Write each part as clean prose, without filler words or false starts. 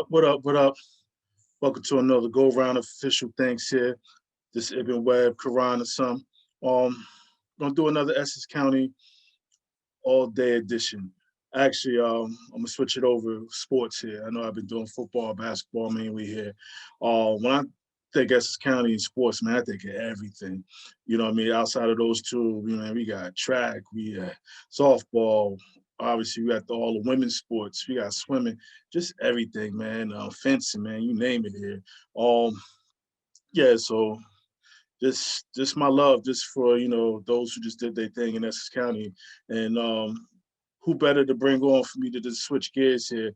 What up? What up? Welcome to another go round of official things here. This Ibn Webb, Quran, or some. Gonna do another Essex County all day edition. Actually, I'm gonna switch it over sports here. I know I've been doing football, basketball mainly here. When I think Essex County and sports, man, I think of everything. You know what I mean? Outside of those two, you know, we got track, we got softball. Obviously, we got all the women's sports. We got swimming, just everything, man. Fencing, man, you name it here. Um, yeah. So just my love, just for those who just did their thing in Essex County, and who better to bring on for me to just switch gears here.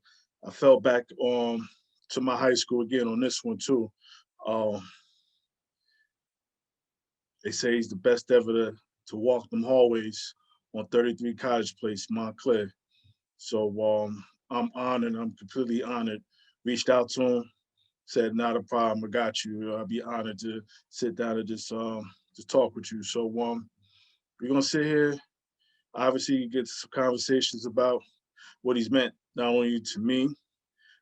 I fell back to my high school again on this one too. Um, they say he's the best ever to walk them hallways on 33 Cottage Place, Montclair. So I'm honored. I'm completely honored. Reached out to him, said not a problem. I got you. I'd be honored to sit down and just talk with you. So we're gonna sit here. Obviously, get some conversations about what he's meant not only to me,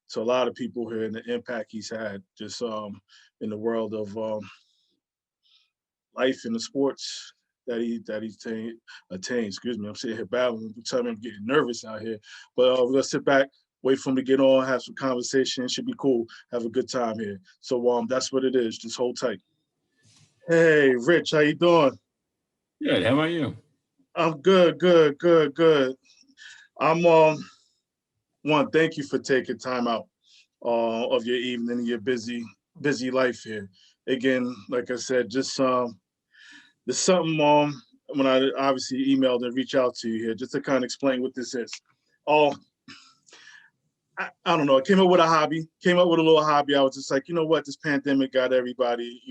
to a lot of people here, and the impact he's had just in the world of life in the sports that he's attained. Excuse me, I'm sitting here battling. Tell me I'm getting nervous out here, but we're gonna sit back, wait for him to get on, have some conversation. It should be cool. Have a good time here. So that's what it is. Just hold tight. Hey, Rich, how you doing? Good. How about you? I'm good, good, good, good. I'm one. Thank you for taking time out of your evening, your busy life here. Again, like I said, just there's something when I obviously emailed and reached out to you here just to kind of explain what this is. Oh, I don't know. I came up with a hobby, came up with a little hobby. I was just like, you know what, this pandemic got everybody,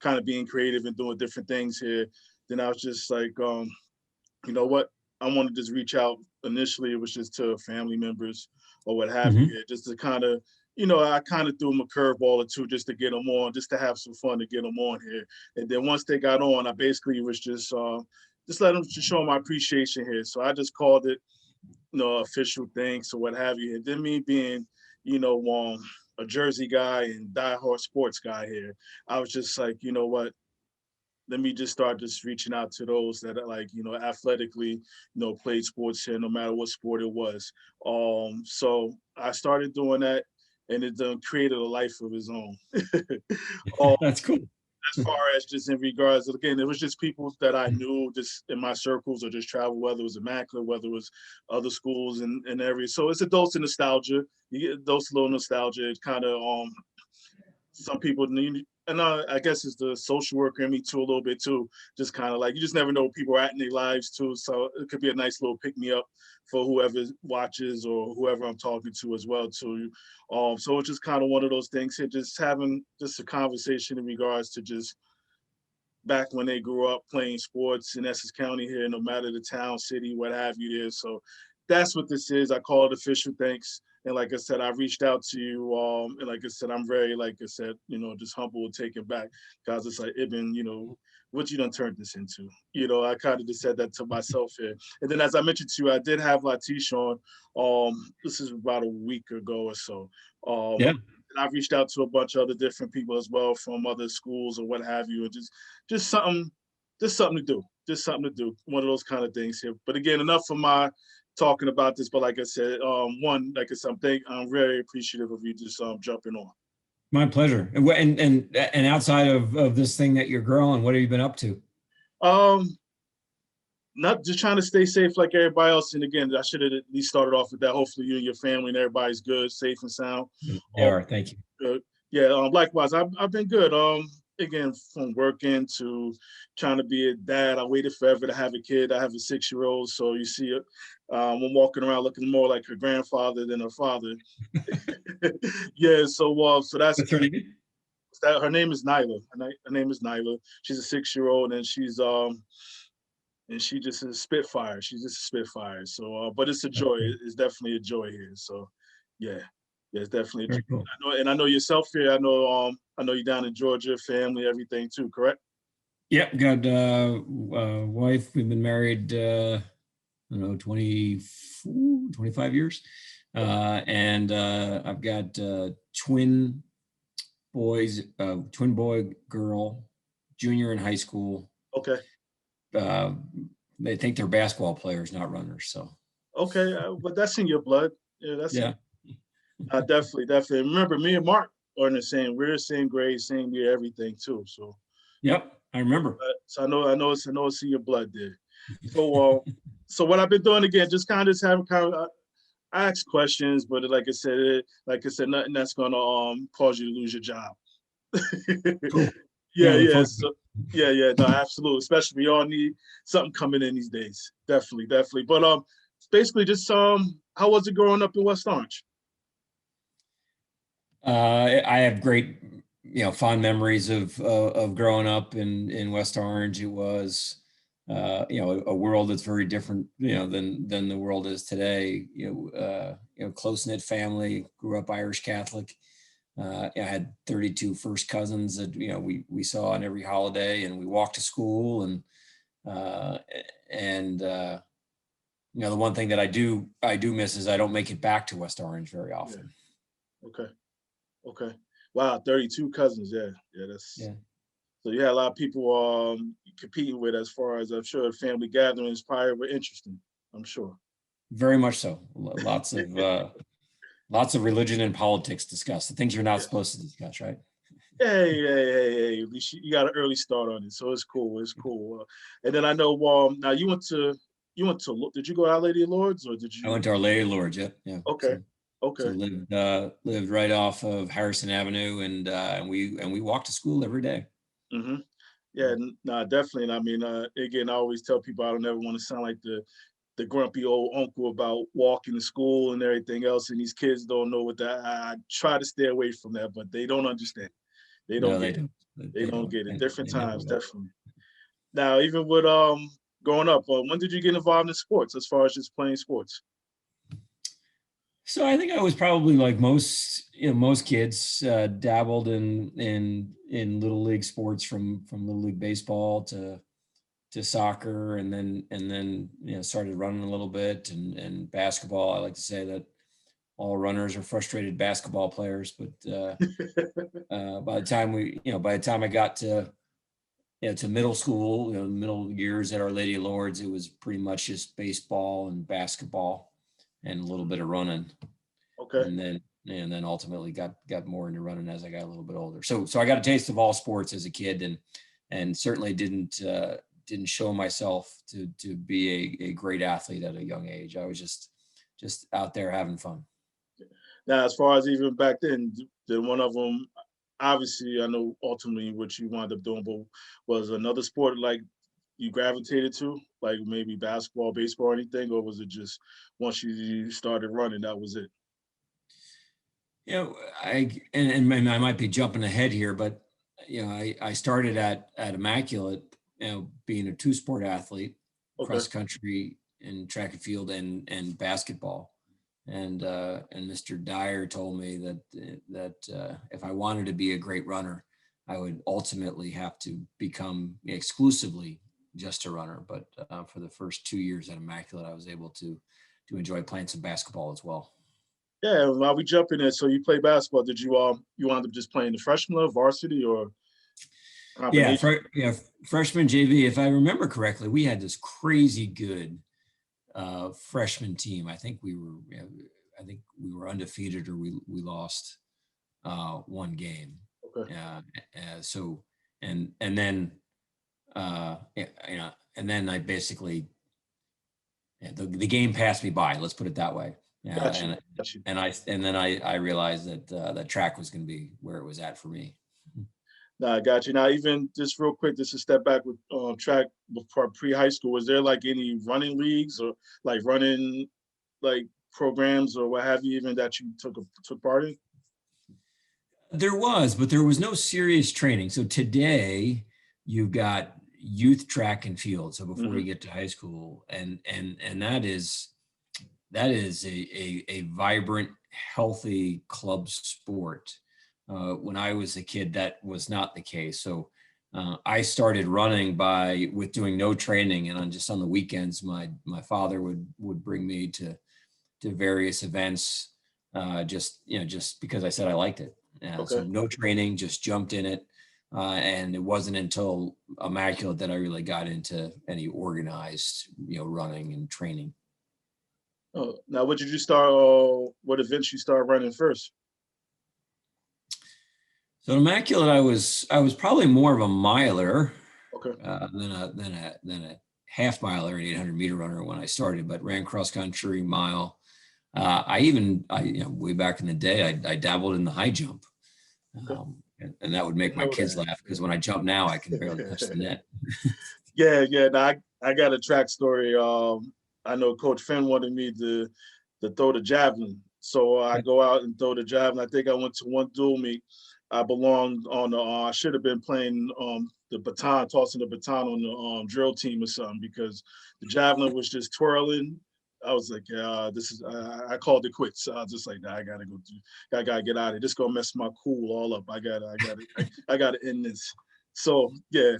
kind of being creative and doing different things here. Then I was just like, you know what, I wanted to just reach out. Initially, it was just to family members or what have you Hmm. here, just to kind of, I kind of threw them a curveball or two just to get them on, just to have some fun to get them on here. And then once they got on, I basically was just let them to show my appreciation here. So I just called it official things or what have you. And then me being, a Jersey guy and diehard sports guy here, I was just like, you know what? Let me just start just reaching out to those that are like, athletically, played sports here, no matter what sport it was. So I started doing that, and it done created a life of its own. um, That's cool. as far as just in regards, again, it was just people that I knew just in my circles or just travel, whether it was Immaculate, whether it was other schools and every. So it's a dose of nostalgia. You get a dose of little nostalgia. It kind of some people need, and I guess it's the social worker in me too, a little bit too. Just kind of like you just never know where people are at in their lives too. So it could be a nice little pick me up for whoever watches or whoever I'm talking to as well too. So it's just kind of one of those things here, just having just a conversation in regards to just back when they grew up playing sports in Essex County here, no matter the town, city, what have you there. So that's what this is. I call it official thanks. And like I said, I reached out to you. And like I said, I'm very, like I said, just humble and taken back because it's like, Ibn, what you done turned this into. I kind of just said that to myself here. And then as I mentioned to you, I did have Latish on. This is about a week ago or so. Yeah. And I've reached out to a bunch of other different people as well from other schools or what have you, and just something, just something to do, just something to do. One of those kind of things here. But again, enough for my talking about this. But like I said, like I said, I'm very appreciative of you just jumping on. My pleasure. And outside of this thing that you're growing, what have you been up to? Um, Not just trying to stay safe like everybody else. And again, I should have at least started off with that. Hopefully, you and your family and everybody's good, safe and sound. They are. Thank you. Good. Yeah, likewise, I've been good. Again, from working to trying to be a dad, I waited forever to have a kid. I have a 6-year-old, so you see it. I'm walking around looking more like her grandfather than her father. Yeah, so that's What's her name? that. Her name is Nyla. Her name is Nyla. She's a 6-year-old, and she just is a spitfire. She's just a spitfire. So, but it's a That's joy. great. It's definitely a joy here. So, yeah, yeah, it's definitely a joy. Very cool. I know yourself here. I know you're down in Georgia, family, everything too. Correct? Yep. Got wife. We've been married, I don't know, 24, 25 years. And I've got twin boy, girl, junior in high school. Okay. Uh, they think they're basketball players, not runners. So Okay. But that's in your blood. Yeah, that's yeah, definitely, definitely. Remember, me and Mark are in the same. We're the same grade, same year, everything too. So, yep, I remember. so I know it's in your blood there. So, so what I've been doing again, just kind of just having kind of I ask questions, but like I said, nothing that's gonna cause you to lose your job. Cool. Yeah, Yeah, I look yeah. forward to it. So yeah, yeah, no, absolutely. Especially we all need something coming in these days. Definitely, definitely. But basically just how was it growing up in West Orange? I have great, fond memories of growing up in West Orange. It was, a world that's very different, than the world is today. Close knit family. Grew up Irish Catholic. I had 32 first cousins that we saw on every holiday, and we walked to school. Uh, and the one thing that I do miss is I don't make it back to West Orange very Yeah. often. Okay. Okay. Wow, 32 cousins. Yeah. Yeah, that's Yeah. so you had a lot of people competing with as far as I'm sure family gatherings probably were interesting. I'm sure. Very much so. Lots of religion and politics discussed. The things you're not Yeah. supposed to discuss, right? Hey. At least you got an early start on it, so it's cool. It's cool. And then I know now did you go to Our Lady of Lords or did I you? went to Our Lady of Lourdes. Yeah. Okay. So Okay. lived right off of Harrison Avenue, and we walked to school every day. Mm-hmm. Yeah, nah, definitely. And I mean, again, I always tell people I don't ever want to sound like the grumpy old uncle about walking to school and everything else, and these kids don't know what that. I try to stay away from that, but they don't understand. They don't No, they get it. don't. They They don't don't. get it. And Different they never times, will. definitely. Now, even with growing up, when did you get involved in sports? As far as just playing sports? So I think I was probably like most kids, dabbled in little league sports, from little league baseball to soccer, and then started running a little bit, and basketball. I like to say that all runners are frustrated basketball players, but by the time I got to middle school, middle years at Our Lady of Lourdes, it was pretty much just baseball and basketball and a little bit of running, Okay. and then ultimately got more into running as I got a little bit older. So I got a taste of all sports as a kid, and certainly didn't show myself to be a great athlete at a young age. I was just out there having fun. Now, as far as even back then, did one of them? Obviously, I know ultimately what you wound up doing, but was another sport like you gravitated to, like maybe basketball, baseball, or anything, or was it just once you started running, that was it? And I might be jumping ahead here, but I started at Immaculate, being a two sport athlete, Okay. cross country and track and field and basketball. And Mr. Dyer told me that if I wanted to be a great runner, I would ultimately have to become exclusively just a runner. But for the first 2 years at Immaculate, I was able to enjoy playing some basketball as well. Yeah. While we jump in there, so you play basketball. Did you wound up just playing the freshman level, varsity, or Yeah, combination? freshman JV. If I remember correctly, we had this crazy good freshman team. I think we were undefeated, or we lost one game. Okay. So and then and then I basically, the game passed me by. Let's put it that way. Yeah, Got you. Got you. and then I realized that track was going to be where it was at for me. Nah, I got you. Now, even just real quick, just to step back with track before pre-high school, was there like any running leagues or like running like programs or what have you, even that you took part in? There was, but there was no serious training. So today you've got youth track and field. So before Mm-hmm. you get to high school, and that is a vibrant, healthy club sport. When I was a kid, that was not the case. So I started running with doing no training, and just on the weekends, my father would bring me to various events, just because I said I liked it. So Okay. no training, just jumped in it. And it wasn't until Immaculate that I really got into any organized, running and training. Oh, now what did you start? What events you start running first? So Immaculate, I was probably more of a miler Okay. than a half miler, an 800-meter runner when I started, but ran cross country, mile. Way back in the day, I dabbled in the high jump. Okay. And that would make Didn't my know kids that. laugh because when I jump now, I can barely touch the net. Yeah, yeah. Now I got a track story. I know Coach Finn wanted me to throw the javelin, so I go out and throw the javelin. I think I went to one dual meet. I belonged on the. I should have been playing the baton, tossing the baton on the drill team or something because the javelin was just twirling. I was like, yeah, this is. I called it quits. I was just like, nah, I gotta go. I gotta get out of here. This gonna mess my cool all up. I gotta end this. So yeah,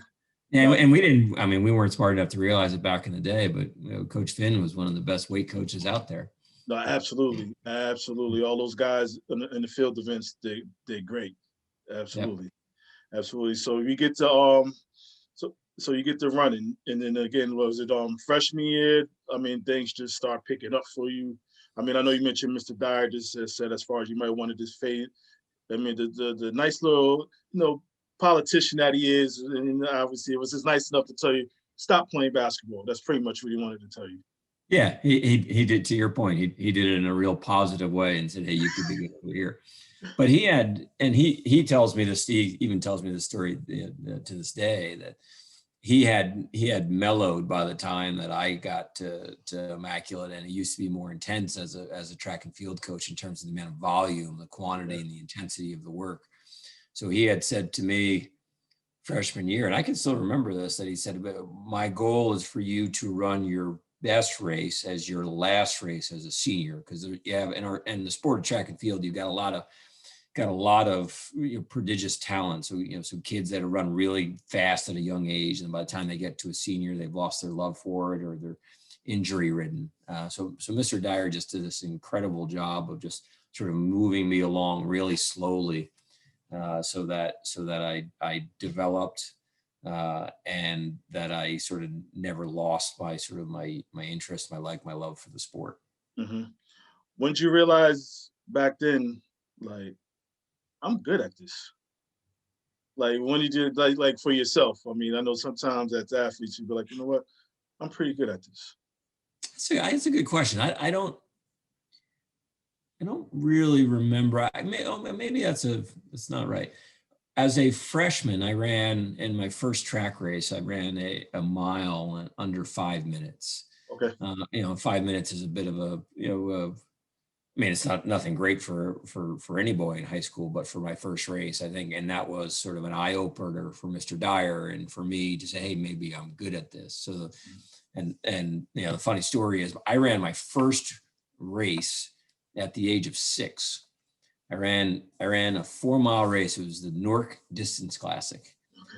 Yeah, uh, and we didn't. I mean, we weren't smart enough to realize it back in the day, but Coach Finn was one of the best weight coaches out there. no, absolutely, absolutely. All those guys in the field events, they're great. Yep. Absolutely, absolutely. So you get to so you get to running, and then again, was it freshman year? I mean, things just start picking up for you. I mean, I know you mentioned Mr. Dyer just said as far as you might want to just fade. I mean, the nice little politician that he is, and obviously it was just nice enough to tell you stop playing basketball. That's pretty much what he wanted to tell you. Yeah, he did. To your point, he did it in a real positive way and said, "Hey, you could be good over here." But he had, and he tells me this. He even tells me the story to this day that he had mellowed by the time that I got to Immaculate, and it used to be more intense as a track and field coach in terms of the amount of volume, the quantity, Yeah. and the intensity of the work. So he had said to me freshman year, and I can still remember this, that he said, "My goal is for you to run your best race as your last race as a senior, because you have in the sport of track and field, you've got a lot of prodigious talent. So some kids that run really fast at a young age, and by the time they get to a senior, they've lost their love for it or they're injury ridden. So Mr. Dyer just did this incredible job of just sort of moving me along really slowly, so that I developed, and that I sort of never lost my interest, my love for the sport." Mm-hmm. When did you realize back then, like, I'm good at this? Like, when did you like for yourself? I mean, I know sometimes as athletes, you be like, you know what, I'm pretty good at this. It's a good question. I don't really remember. Maybe that's not right. As a freshman, I ran in my first track race. I ran a mile in under 5 minutes. Okay. 5 minutes is a bit of I mean, it's nothing great for any boy in high school, but for my first race, I think, and that was sort of an eye opener for Mr. Dyer and for me to say, hey, maybe I'm good at this. So, and the funny story is, I ran my first race at the age of 6. I ran a 4-mile race. It was the Newark Distance Classic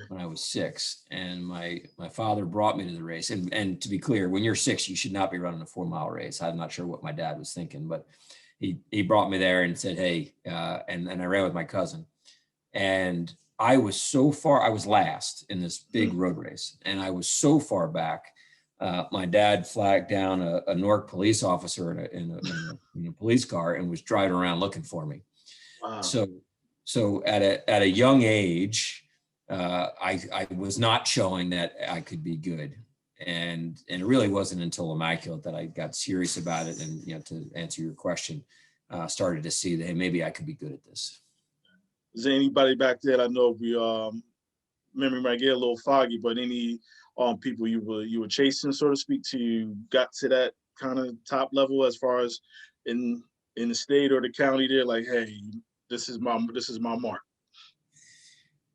when I was 6, and my father brought me to the race. And to be clear, when you're 6, you should not be running a 4-mile race. I'm not sure what my dad was thinking, but he brought me there and said, hey, and I ran with my cousin, and I was so far. I was last in this big road race, and I was so far back. My dad flagged down a Newark police officer in a police car and was driving around looking for me. Wow. So at a young age, I was not showing that I could be good, and it really wasn't until Immaculate that I got serious about it, and to answer your question, started to see that, hey, maybe I could be good at this. Is there anybody back there? I know we memory might get a little foggy, but any people you were chasing, so to speak, till you got to that kind of top level as far as in the state or the county there, like, hey, this is my mark.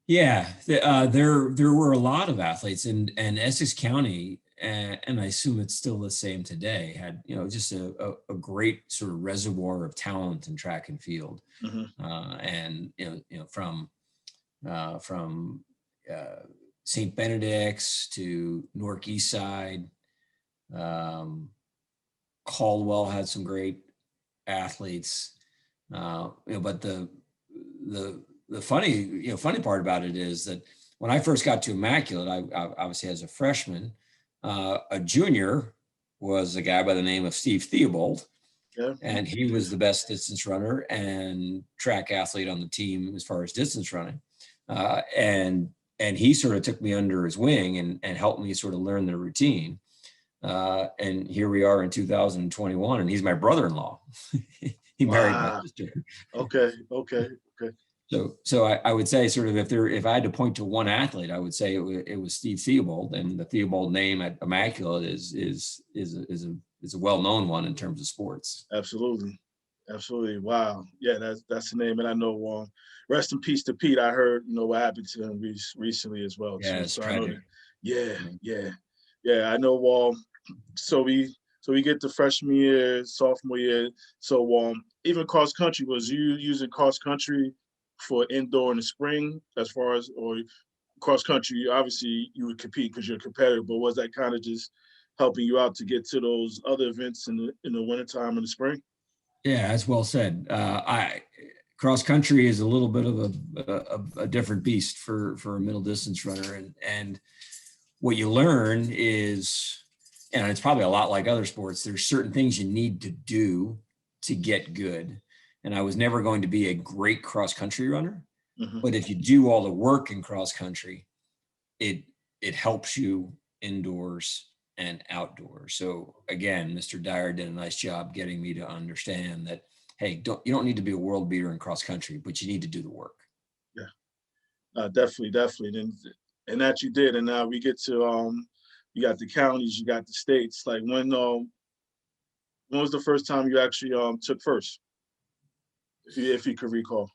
Yeah, there were a lot of athletes, and Essex County, and I assume it's still the same today, had just a great sort of reservoir of talent in track and field, Mm-hmm. and from St. Benedict's to Newark East Side, Caldwell had some great athletes. But the funny part about it is that when I first got to Immaculate, I obviously as a freshman, a junior was a guy by the name of Steve Theobald. Yeah. And he was the best distance runner and track athlete on the team as far as distance running. And he sort of took me under his wing and helped me sort of learn the routine. And here we are in 2021, and he's my brother-in-law. He married my sister. Okay. So I would say sort of if I had to point to one athlete, I would say it was Steve Theobald, and the Theobald name at Immaculate is a well-known one in terms of sports. Absolutely. Wow. Yeah, that's the name. And I know rest in peace to Pete. I heard, what happened to him recently as well. Yeah, it's tragic. I know. So we get to freshman year, sophomore year. So even cross country, was you using cross country for indoor in the spring as far as, or cross country, obviously you would compete because you're a competitor, but was that kind of just helping you out to get to those other events in the wintertime and the spring? Yeah, that's well said. Cross country is a little bit of a different beast for a middle distance runner, and what you learn is, and it's probably a lot like other sports, there's certain things you need to do to get good. And I was never going to be a great cross country runner, but if you do all the work in cross country, it helps you indoors and outdoors. So again, Mr. Dyer did a nice job getting me to understand that, hey, you don't need to be a world beater in cross country, but you need to do the work. Yeah, definitely. And that you did. And now we get to, you got the counties, you got the states. Like when was the first time you actually took first? If you could recall.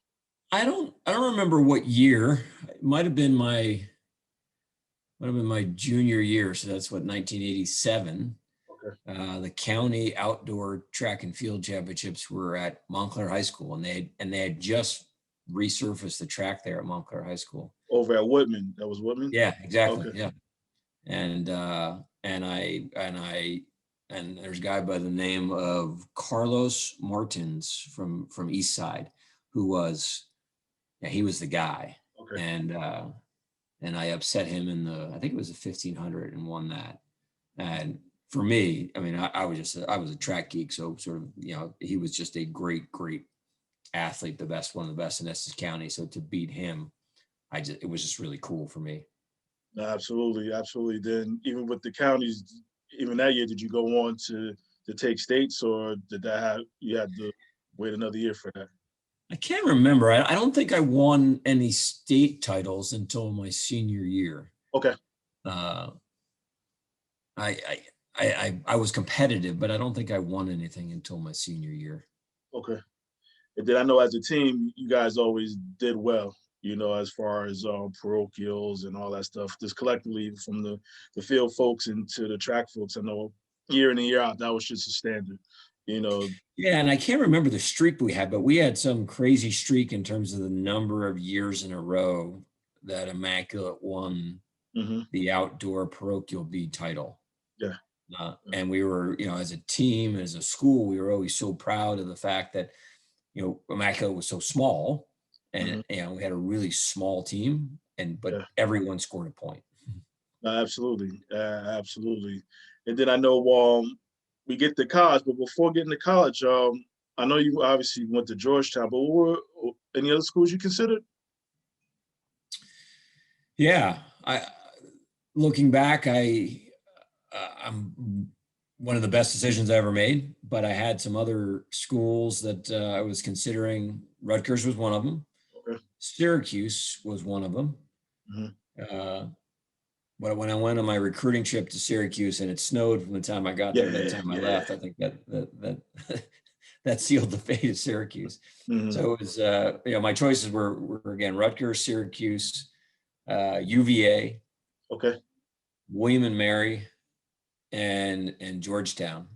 I don't remember what year. It might have been my junior year. So that's what, 1987. Okay. The county outdoor track and field championships were at Montclair High School, and they had just resurfaced the track there at Montclair High School. Over at Woodman. That was Woodman? Yeah, exactly. Okay. Yeah. And there's a guy by the name of Carlos Martins from East Side, who was, he was the guy. Okay. And I upset him in I think it was a 1500 and won that. And for me, I mean, I was a track geek. So sort of, he was just a great athlete, one of the best in Essex County. So to beat him, it was just really cool for me. No, absolutely. Then even with the counties, even that year, did you go on to take states, or did you had to wait another year for that? I can't remember. I don't think I won any state titles until my senior year. Okay. I was competitive, but I don't think I won anything until my senior year. Okay. And then I know as a team, you guys always did well, as far as parochials and all that stuff, just collectively from the field folks into the track folks. I know year in and year out, that was just a standard, Yeah, and I can't remember the streak we had, but we had some crazy streak in terms of the number of years in a row that Immaculate won the outdoor parochial B title. Yeah. And we were, as a team, as a school, we were always so proud of the fact that, Immaculate was so small, and we had a really small team, but everyone scored a point. Absolutely. And then I know we get to college, but before getting to college, I know you obviously went to Georgetown, but what were any other schools you considered? Yeah, looking back, I'm one of the best decisions I ever made, but I had some other schools that I was considering. Rutgers was one of them. Okay. Syracuse was one of them. But when I went on my recruiting trip to Syracuse and it snowed from the time I got there to the time I left, I think that sealed the fate of Syracuse. So it was, my choices were again, Rutgers, Syracuse, UVA, okay, William and Mary, and Georgetown.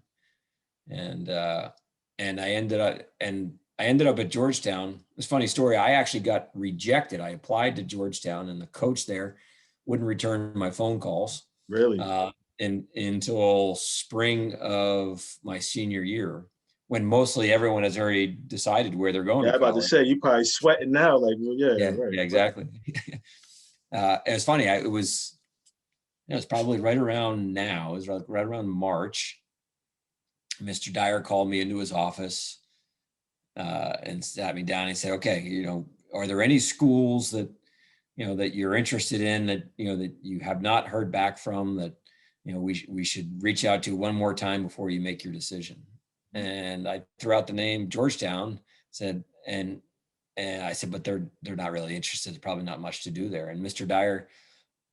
And I ended up at Georgetown. It's a funny story. I actually got rejected. I applied to Georgetown, and the coach there wouldn't return my phone calls. Really? Until spring of my senior year, when mostly everyone has already decided where they're going Yeah, to I'm about to college. say you probably sweating now. Like, well, yeah, Yeah, right. yeah, exactly. It was funny. It was probably right around now. It was right around March. Mr. Dyer called me into his office and sat me down and said, "Okay, are there any schools that that you're interested in that that you have not heard back from that we should reach out to one more time before you make your decision?" And I threw out the name Georgetown. Said and I said, but they're not really interested. There's probably not much to do there. And Mr. Dyer,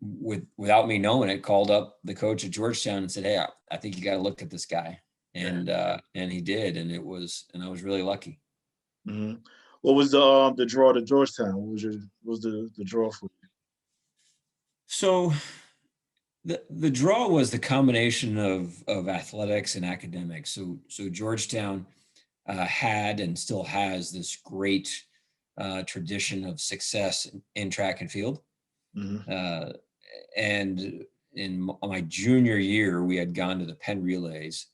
without me knowing it, called up the coach at Georgetown and said, "Hey, I think you got to look at this guy." And he did, and I was really lucky. Mm-hmm. What was the draw to Georgetown? What was the draw for you? So the draw was the combination of athletics and academics. So Georgetown had and still has this great tradition of success in track and field. Mm-hmm. And in my junior year, we had gone to the Penn Relays,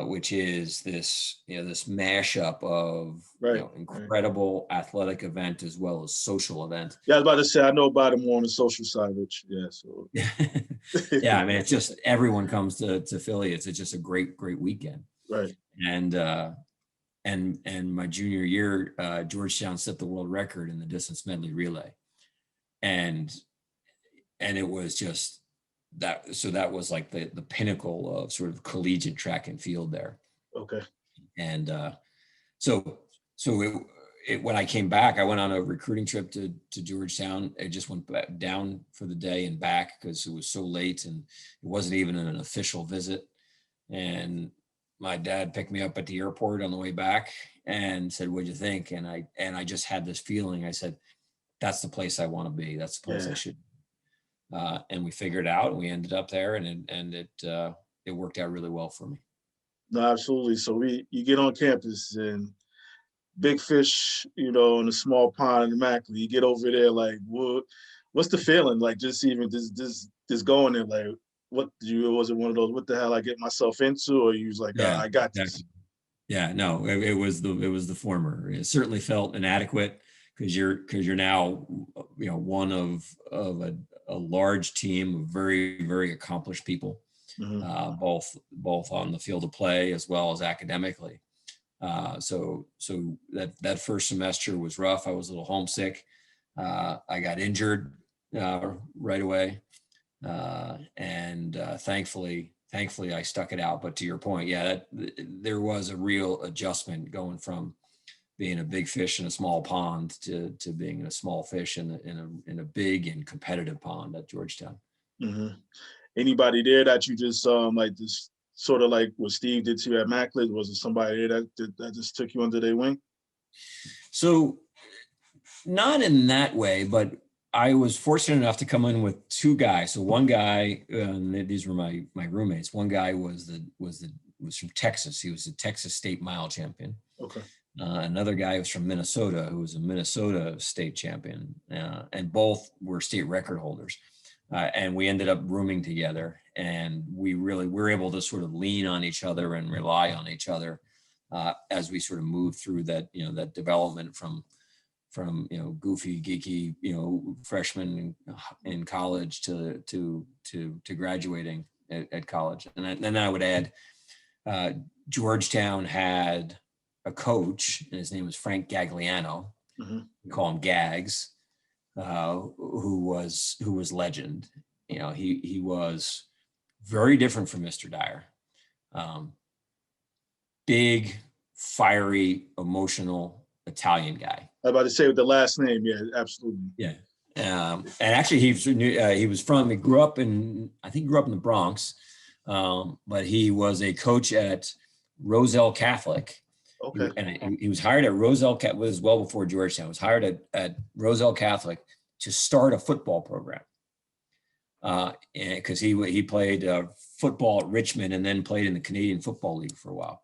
which is this mashup of Right. incredible athletic event as well as social event. Yeah, I was about to say I know about it more on the social side, which yeah. So yeah, I mean, it's just everyone comes to Philly. It's just a great weekend. Right. And my junior year, Georgetown set the world record in the distance medley relay, and it was just that. So that was like the pinnacle of sort of collegiate track and field there. Okay. And so when I came back, I went on a recruiting trip to Georgetown. I just went back down for the day and back because it was so late and it wasn't even an official visit. And my dad picked me up at the airport on the way back and said, "What'd you think?" And I just had this feeling. I said, "That's the place I want to be. That's the place I should." And we figured it out, and we ended up there, and it worked out really well for me. No, absolutely. So you get on campus and big fish, in a small pond in Immaculate. You get over there, like, what's the feeling? Like, just even just going there, like, was it one of those, what the hell I get myself into? Or you was like, Yeah, I got exactly. this. Yeah, no, it was the former. It certainly felt inadequate because you're now one of a large team of very, very accomplished people, Mm-hmm. both on the field of play as well as academically. So that first semester was rough. I was a little homesick. I got injured right away, and thankfully I stuck it out. But to your point, yeah, there was a real adjustment going from being a big fish in a small pond to being a small fish in a big and competitive pond at Georgetown. Mm-hmm. Anybody there that you just like this sort of like what Steve did to you at Immaculate? Was it somebody there that just took you under their wing? So not in that way, but I was fortunate enough to come in with two guys. So one guy, these were my roommates. One guy was from Texas. He was a Texas state mile champion. Okay. Another guy was from Minnesota, who was a Minnesota state champion, and both were state record holders. And we ended up rooming together, and we were able to sort of lean on each other and rely on each other as we sort of moved through that that development from goofy, geeky, freshman in college to graduating at college. And then I would add, Georgetown had a coach, and his name was Frank Gagliano. Mm-hmm. We call him Gags, who was legend. He was very different from Mr. Dyer. Big, fiery, emotional Italian guy. I was about to say with the last name, yeah, absolutely. Yeah. And actually he grew up in the Bronx, but he was a coach at Roselle Catholic. Okay. He was hired at Roselle Catholic, was well before Georgetown, was hired at Roselle Catholic to start a football program. Because he played football at Richmond and then played in the Canadian Football League for a while.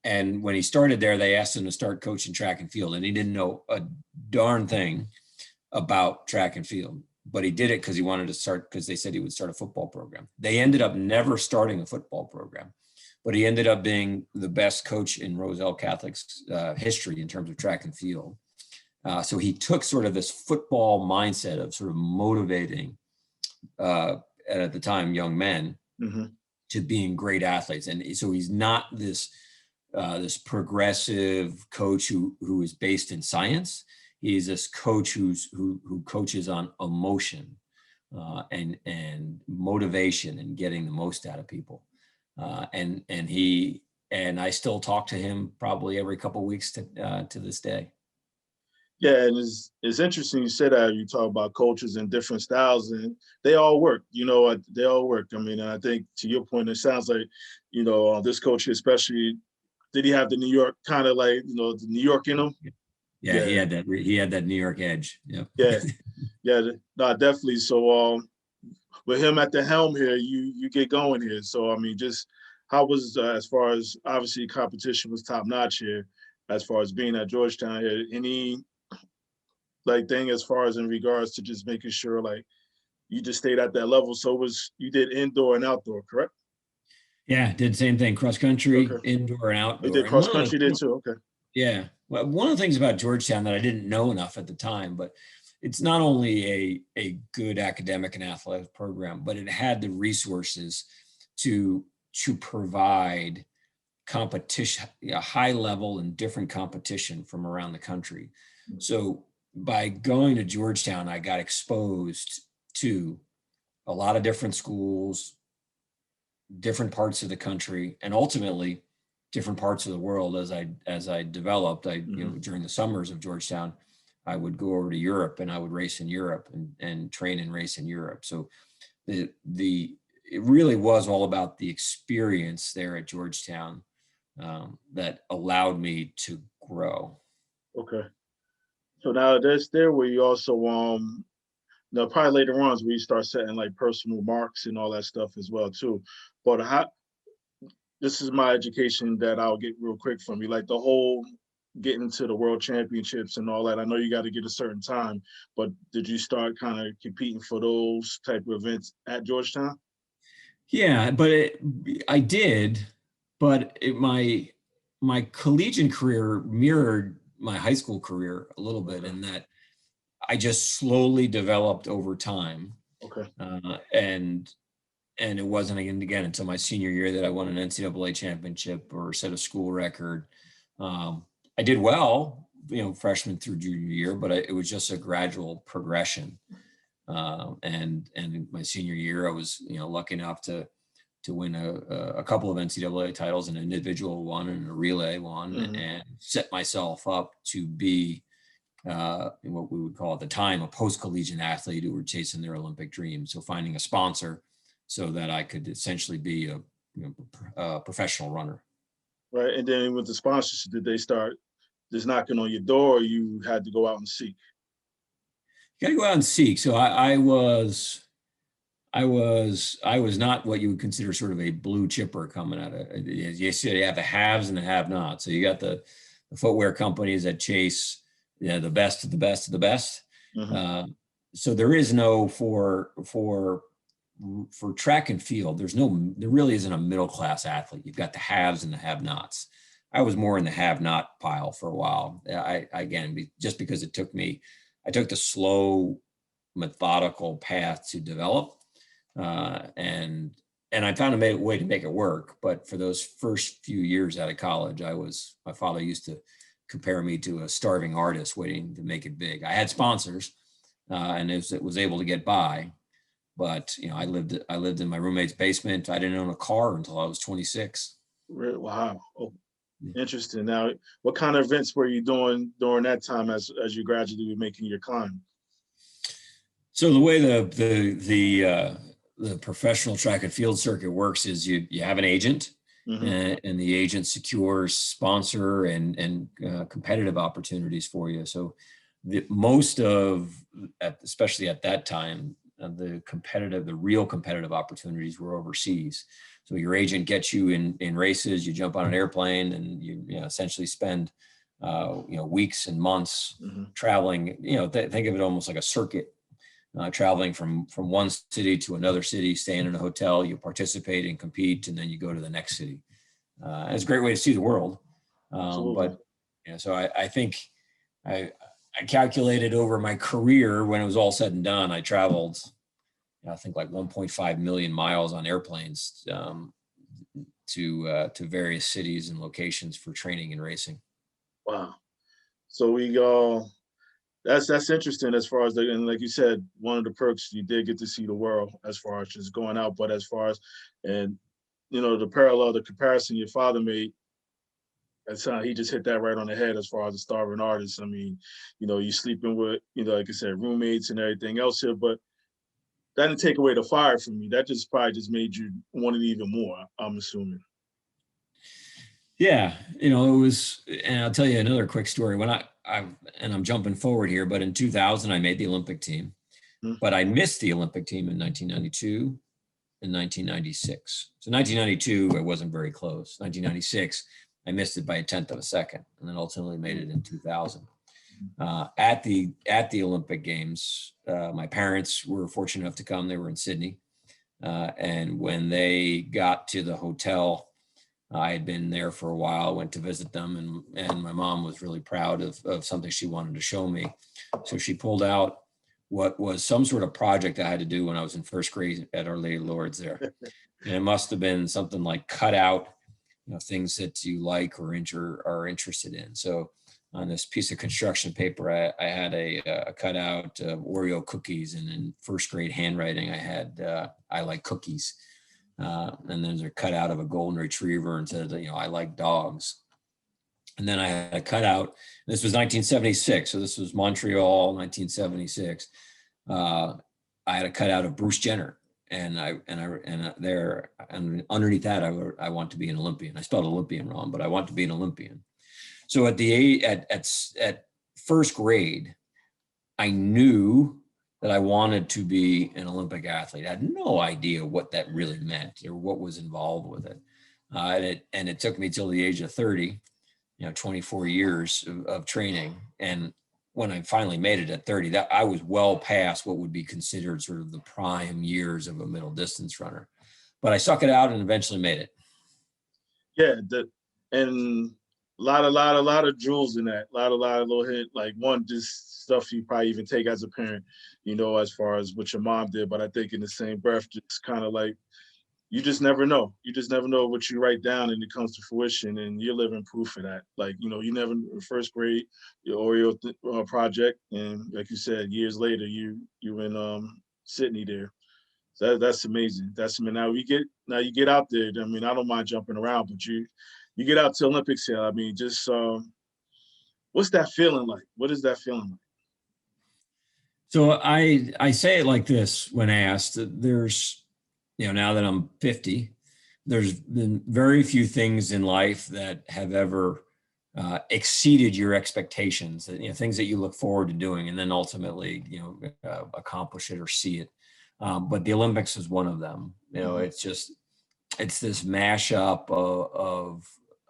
And when he started there, they asked him to start coaching track and field, and he didn't know a darn thing about track and field, but he did it because he wanted to start, because they said he would start a football program. They ended up never starting a football program, but he ended up being the best coach in Roselle Catholic's history in terms of track and field. So he took sort of this football mindset of sort of motivating, at the time, young men to being great athletes. And so he's not this progressive coach who is based in science. He's this coach who coaches on emotion and motivation and getting the most out of people. And I still talk to him probably every couple of weeks to this day. Yeah, and it's interesting you said that. You talk about coaches and different styles, and they all work. They all work. I mean, I think to your point, it sounds like, this coach especially, did he have the New York kind of like, the New York in him? Yeah, he had that New York edge. Yep. Yeah, no, definitely. So with him at the helm here, you get going here. So I mean, just how was as far as obviously competition was top notch here, as far as being at Georgetown here, any like thing as far as in regards to just making sure like you just stayed at that level. So you did indoor and outdoor, correct? Yeah, did the same thing, cross country, indoor and outdoor. You did cross country there too, okay. Yeah, well, one of the things about Georgetown that I didn't know enough at the time, but it's not only a good academic and athletic program, but it had the resources to provide competition, high level and different competition from around the country. So by going to Georgetown, I got exposed to a lot of different schools, different parts of the country, and ultimately different parts of the world. As I developed, during the summers of Georgetown, I would go over to Europe and I would race in Europe and train and race in Europe. So it really was all about the experience there at Georgetown that allowed me to grow. Okay. So now that's there where you also probably later on is where you start setting like personal marks and all that stuff as well too. But this is my education that I'll get real quick from you, like the whole getting to the world championships and all that. I know you got to get a certain time, but did you start kind of competing for those type of events at Georgetown? Yeah, but I did, but my collegiate career mirrored my high school career a little bit in that I just slowly developed over time. Okay. And it wasn't again until my senior year that I won an NCAA championship or set a school record. I did well, freshman through junior year, but it was just a gradual progression. And in my senior year, I was lucky enough to win a couple of NCAA titles, an individual one and a relay one, and set myself up to be what we would call at the time a post-collegiate athlete who were chasing their Olympic dream. So finding a sponsor so that I could essentially be a professional runner. Right, and then with the sponsorship, did they start just knocking on your door, or you had to go out and seek? You got to go out and seek. So I was not what you would consider sort of a blue chipper coming out of it. You said you have the haves and the have-nots. So you got the footwear companies that chase the best of the best of the best. So there is no for track and field, there really isn't a middle class athlete. You've got the haves and the have-nots. I was more in the have-not pile for a while. Just because I took the slow, methodical path to develop, and I found a way to make it work. But for those first few years out of college, my father used to compare me to a starving artist waiting to make it big. I had sponsors, and it was able to get by. But I lived in my roommate's basement. I didn't own a car until I was 26. Wow. Oh, interesting. Now, what kind of events were you doing during that time as you gradually were making your climb? So the way the professional track and field circuit works is you have an agent, and the agent secures sponsor and competitive opportunities for you. So especially at that time, the real competitive opportunities were overseas. So your agent gets you in races, you jump on an airplane, and you essentially spend weeks and months traveling. Think of it almost like a circuit, traveling from one city to another city, staying in a hotel, you participate and compete, and then you go to the next city. It's a great way to see the world. Absolutely. But so I think I calculated over my career, when it was all said and done, I traveled, I think like 1.5 million miles on airplanes to various cities and locations for training and racing. Wow. So we go. That's interesting as far as and like you said, one of the perks, you did get to see the world as far as just going out, but as far as, and the comparison your father made, that's how he just hit that right on the head as far as a starving artist. I mean, you sleeping with, like I said, roommates and everything else here, but that didn't take away the fire from me. That just probably just made you want it even more, I'm assuming. Yeah, it was, and I'll tell you another quick story. When I'm jumping forward here, but in 2000, I made the Olympic team, but I missed the Olympic team in 1992 and 1996. So 1992, it wasn't very close. 1996, I missed it by a tenth of a second, and then ultimately made it in 2000. At the Olympic Games, my parents were fortunate enough to come. They were in Sydney, and when they got to the hotel, I had been there for a while, went to visit them, and my mom was really proud of something she wanted to show me. So she pulled out what was some sort of project I had to do when I was in first grade at Our Lady of Lourdes there. And it must have been something like cut out, things that you like or are interested in. So on this piece of construction paper, I had a cutout of Oreo cookies, and in first grade handwriting, I had I like cookies. And then there's a cutout of a golden retriever and said, I like dogs. And then I had a cutout. This was 1976, so this was Montreal, 1976. I had a cutout of Bruce Jenner, and underneath that, I want to be an Olympian. I spelled Olympian wrong, but I want to be an Olympian. So at first grade, I knew that I wanted to be an Olympic athlete. I had no idea what that really meant or what was involved with it. And it took me till the age of 30, 24 years of training. And when I finally made it at 30, that I was well past what would be considered sort of the prime years of a middle distance runner. But I stuck it out and eventually made it. Yeah, and a lot of jewels in that. A lot of little hit, like one just stuff you probably even take as a parent, as far as what your mom did. But I think in the same breath, just kind of like, you just never know. You just never know what you write down and it comes to fruition, and you're living proof of that. Like, you never, in first grade, your Oreo project, and like you said, years later, you in Sydney there. So that's amazing. Now you get out there. I mean, I don't mind jumping around, but you get out to Olympics here. I mean, just what's that feeling like? What is that feeling like? So I say it like this when asked. There's, now that I'm 50, there's been very few things in life that have ever exceeded your expectations. Things that you look forward to doing, and then ultimately, accomplish it or see it. But the Olympics is one of them. It's this mashup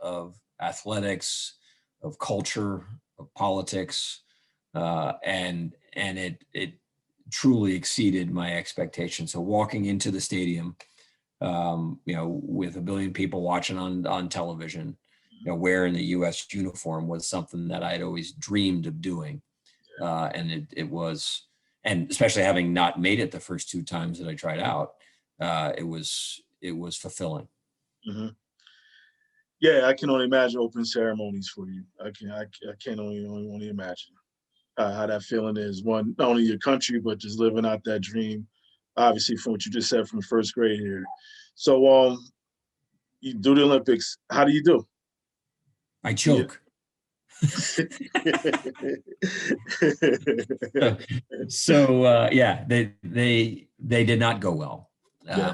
of athletics, of culture, of politics, and it truly exceeded my expectations. So walking into the stadium, with 1 billion people watching on television, wearing the U.S. uniform was something that I'd always dreamed of doing, and it was. And especially having not made it the first 2 times that I tried out, it was fulfilling. Mm-hmm. Yeah, I can only imagine open ceremonies for you. I can only imagine how that feeling is. One, not only your country, but just living out that dream. Obviously, from what you just said from first grade here. So, you do the Olympics. How do you do? I choke. Yeah, they did not go well.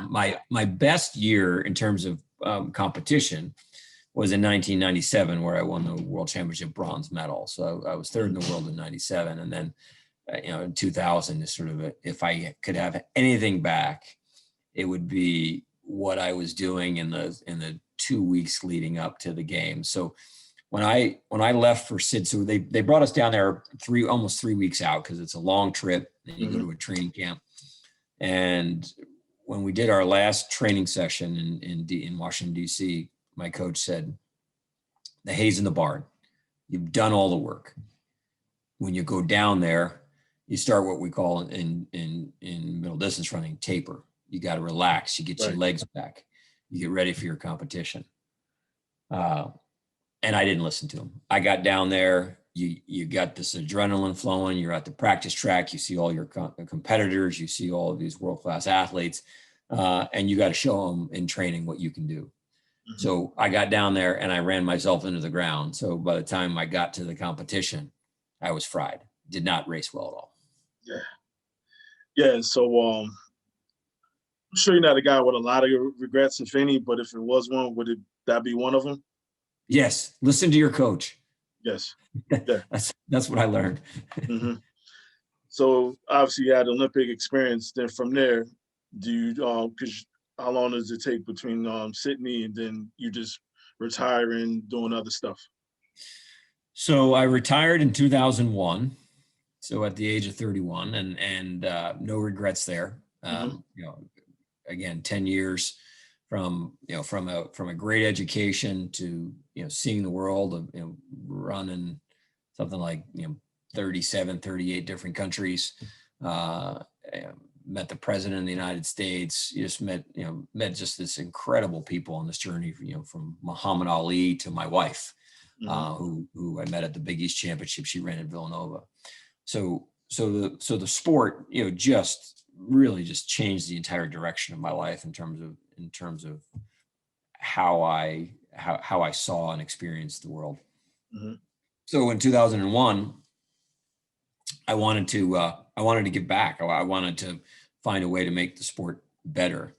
My best year in terms of competition was in 1997, where I won the World Championship bronze medal. So I was third in the world in 97, and then in 2000 is sort of if I could have anything back, it would be what I was doing in the 2 weeks leading up to the game. So when I left for Sid, so they brought us down there almost 3 weeks out, because it's a long trip. Then you go to a training camp. And when we did our last training session in Washington, D.C., my coach said, the hay's in the barn. You've done all the work. When you go down there, you start what we call in middle distance running, taper. You got to relax. You get your legs back. You get ready for your competition. And I didn't listen to him. I got down there. You got this adrenaline flowing. You're at the practice track. You see all your competitors. You see all of these world-class athletes. And you got to show them in training what you can do. Mm-hmm. So I got down there and I ran myself into the ground. So by the time I got to the competition, I was fried. Did not race well at all. Yeah. So I'm sure you're not a guy with a lot of regrets, if any, but if it was one, would that be one of them? Yes. Listen to your coach. Yes. Yeah. That's what I learned. Mm-hmm. So obviously you had Olympic experience. Then from there, do you, because how long does it take between Sydney and then you just retire and doing other stuff? So I retired in 2001. So at the age of 31 and no regrets there. Again, 10 years from a great education to, seeing the world of, running something like, 37, 38 different countries, met the president of the United States. You just met just this incredible people on this journey, from Muhammad Ali to my wife, who I met at the Big East Championship. She ran in Villanova. So the sport, just really just changed the entire direction of my life in terms of how I saw and experienced the world. Mm-hmm. So in 2001, I wanted to give back. I wanted to find a way to make the sport better.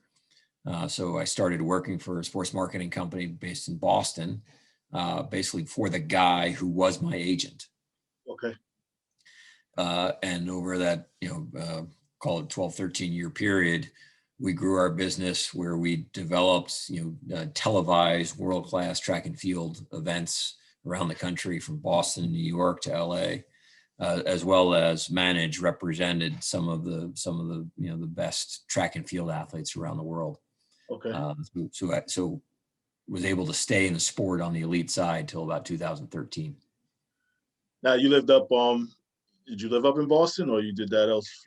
So I started working for a sports marketing company based in Boston, basically for the guy who was my agent. Okay. And over that, call it 12, 13 year period, we grew our business where we developed, televised world-class track and field events around the country from Boston, New York to LA, as well as represented some of the the best track and field athletes around the world. Okay. So was able to stay in the sport on the elite side till about 2013. Now you lived up, did you live up in Boston or you did that else?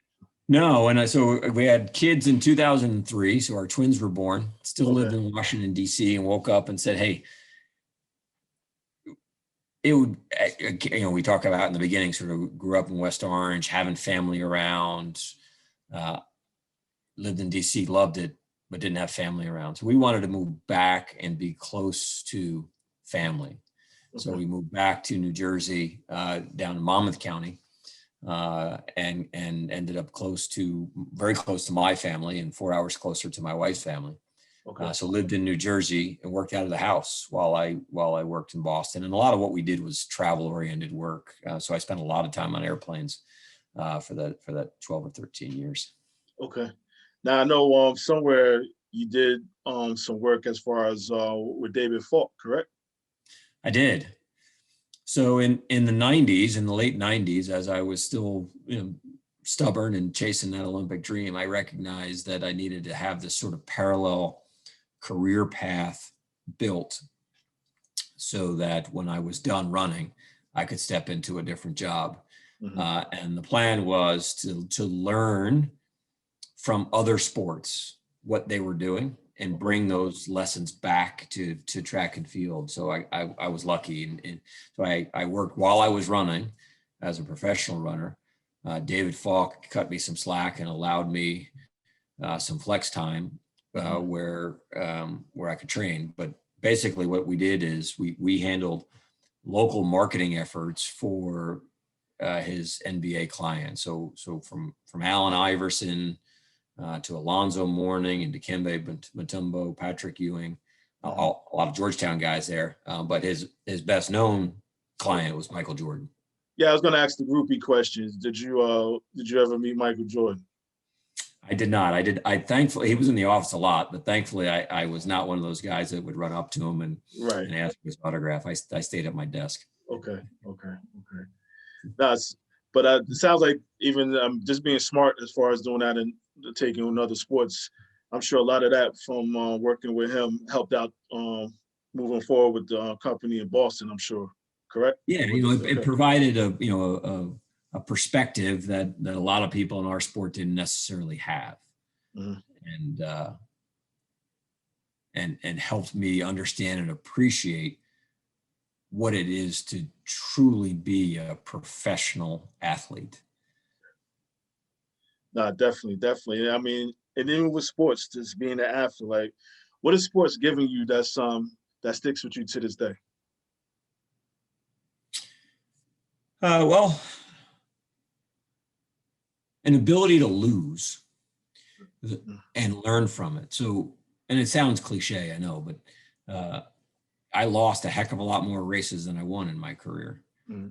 No, and so we had kids in 2003. So our twins were born. Still lived in Washington, D.C., and woke up and said, "Hey, it would." We talk about in the beginning. Sort of grew up in West Orange, having family around. Lived in D.C., loved it, but didn't have family around. So we wanted to move back and be close to family. Okay. So we moved back to New Jersey, down in Monmouth County. And ended up very close to my family and 4 hours closer to my wife's family. Okay. So lived in New Jersey and worked out of the house while I worked in Boston. And a lot of what we did was travel oriented work. So I spent a lot of time on airplanes for that 12 or 13 years. Okay. Now I know somewhere you did some work as far as with David Falk, correct? I did. So in the 90s, in the late 90s, as I was still stubborn and chasing that Olympic dream, I recognized that I needed to have this sort of parallel career path built so that when I was done running, I could step into a different job. Mm-hmm. And the plan was to learn from other sports what they were doing and bring those lessons back to track and field. So I was lucky. And so I worked while I was running as a professional runner. David Falk cut me some slack and allowed me some flex time where I could train. But basically what we did is we handled local marketing efforts for his NBA clients. So from Allen Iverson to Alonzo Mourning and Dikembe Mutombo, Patrick Ewing, a lot of Georgetown guys there. But his best known client was Michael Jordan. Yeah, I was going to ask the groupie questions. Did you ever meet Michael Jordan? I did not. I thankfully, he was in the office a lot, but thankfully I was not one of those guys that would run up to him and ask for his autograph. I stayed at my desk. Okay. But it sounds like even just being smart as far as doing that and taking on other sports, I'm sure a lot of that from working with him helped out moving forward with the company in Boston, I'm sure. Correct? Yeah, it provided a perspective that a lot of people in our sport didn't necessarily have, Mhm. and helped me understand and appreciate what it is to truly be a professional athlete. No, definitely, definitely. I mean, and even with sports, just being an athlete, like, what is sports giving you that sticks with you to this day? Well, an ability to lose and learn from it. So, and it sounds cliche, I know, but I lost a heck of a lot more races than I won in my career. Mm-hmm.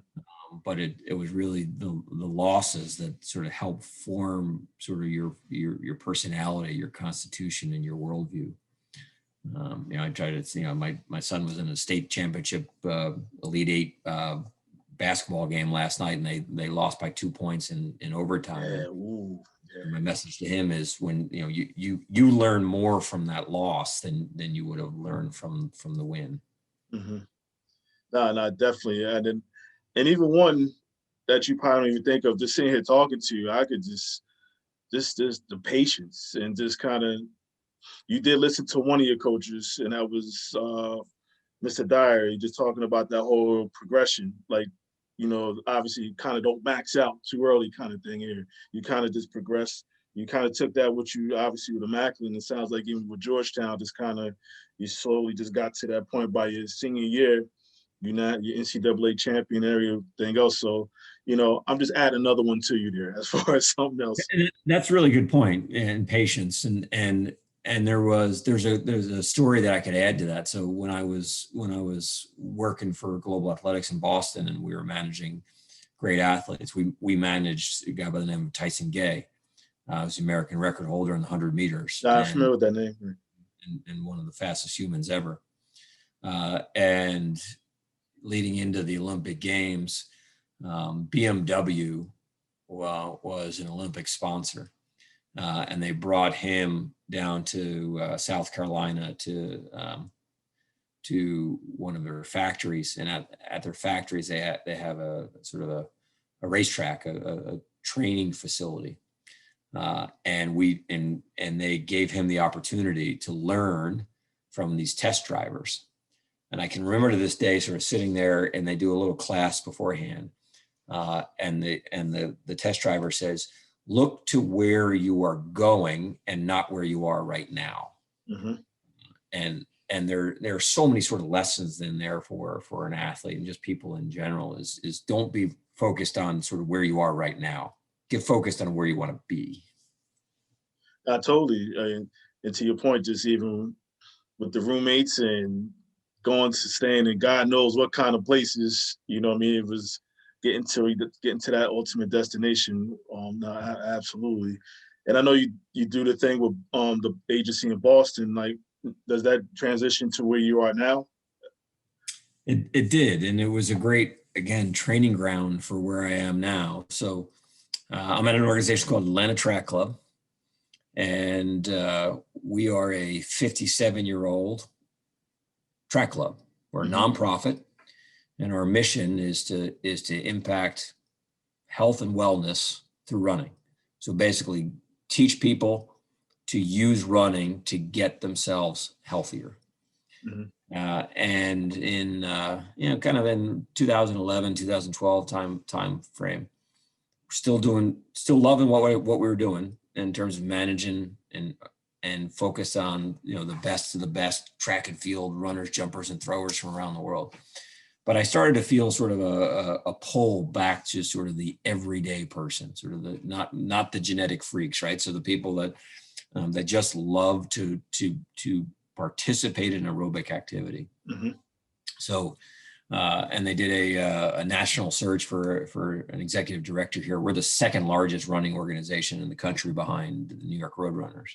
But it was really the losses that sort of help form sort of your personality, your constitution, and your worldview. I tried to, my son was in a state championship Elite Eight basketball game last night, and they lost by 2 points in overtime. Yeah, ooh, yeah. My message to him is, when you learn more from that loss than you would have learned from the win. Mm-hmm. No, definitely. And even one that you probably don't even think of, just sitting here talking to you, I could just the patience and just kind of, you did listen to one of your coaches, and that was Mr. Dyer, just talking about that whole progression. Like, obviously you kind of don't max out too early kind of thing here. You kind of just progress. You kind of took that, what you obviously with Immaculate, it sounds like even with Georgetown, just kind of, you slowly just got to that point by your senior year. You're not your NCAA champion, everything else. So, I'm just adding another one to you there as far as something else. That's a really good point, and patience. And there's a story that I could add to that. So when I was working for Global Athletics in Boston, and we were managing great athletes, we managed a guy by the name of Tyson Gay. He was the American record holder in the 100 meters. I'm familiar with that name. And one of the fastest humans ever. And leading into the Olympic Games, BMW was an Olympic sponsor. And they brought him down to South Carolina to one of their factories. And at their factories, they have a sort of a racetrack, a training facility. And they gave him the opportunity to learn from these test drivers. And I can remember to this day sort of sitting there, and they do a little class beforehand. And the test driver says, look to where you are going and not where you are right now. Mm-hmm. And there are so many sort of lessons in there for an athlete and just people in general is don't be focused on sort of where you are right now. Get focused on where you want to be. Totally. And to your point, just even with the roommates and going to staying in God knows what kind of places, it was getting to that ultimate destination. Absolutely. And I know you do the thing with the agency in Boston. Like, does that transition to where you are now? It did, and it was a great, again, training ground for where I am now. So I'm at an organization called Atlanta Track Club, and we are a 57-year-old track club. We're a nonprofit, and our mission is to impact health and wellness through running. So basically, teach people to use running to get themselves healthier. Mm-hmm. And in kind of in 2011, 2012 time frame, still loving what we were doing in terms of managing and focus on the best of the best track and field runners, jumpers, and throwers from around the world. But I started to feel sort of a pull back to sort of the everyday person, sort of the not the genetic freaks, right? So the people that just love to participate in aerobic activity. Mm-hmm. So, and they did a national search for an executive director here. We're the second largest running organization in the country behind the New York Roadrunners.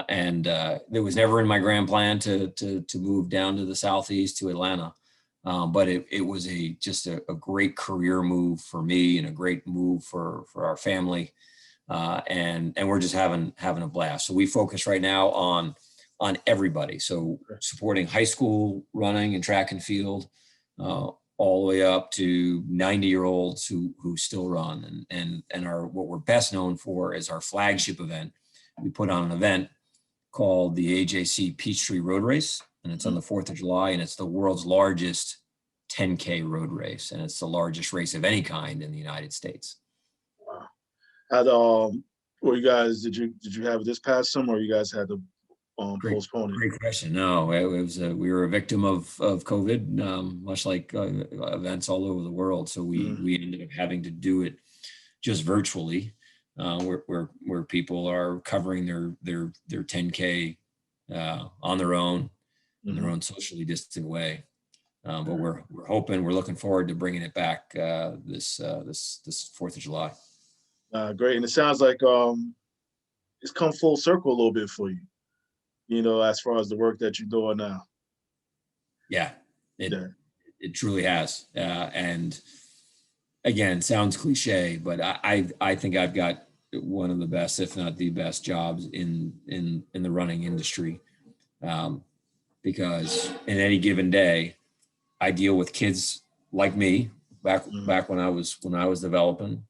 And it was never in my grand plan to move down to the Southeast to Atlanta. But it was just a great career move for me and a great move for our family. And we're just having a blast. So we focus right now on on everybody. So supporting high school running and track and field, all the way up to 90-year-olds who still run. And what we're best known for is our flagship event. We put on an event called the AJC Peachtree Road Race, and it's on the 4th of July, and it's the world's largest 10K road race, and it's the largest race of any kind in the United States. Wow. Had were you guys, did you have it this past summer, or you guys had to postpone it? Great question. No, it was we were a victim of COVID, much like events all over the world. So we ended up having to do it just virtually, where people are covering their 10K on their own, in their own socially distant way. But we're looking forward to bringing it back this 4th of July. Great, and it sounds like it's come full circle a little bit for you, as far as the work that you're doing now. Yeah, it truly has. And again, sounds cliche, but I think I've got one of the best, if not the best, jobs in the running industry, because in any given day, I deal with kids like me back when I was developing,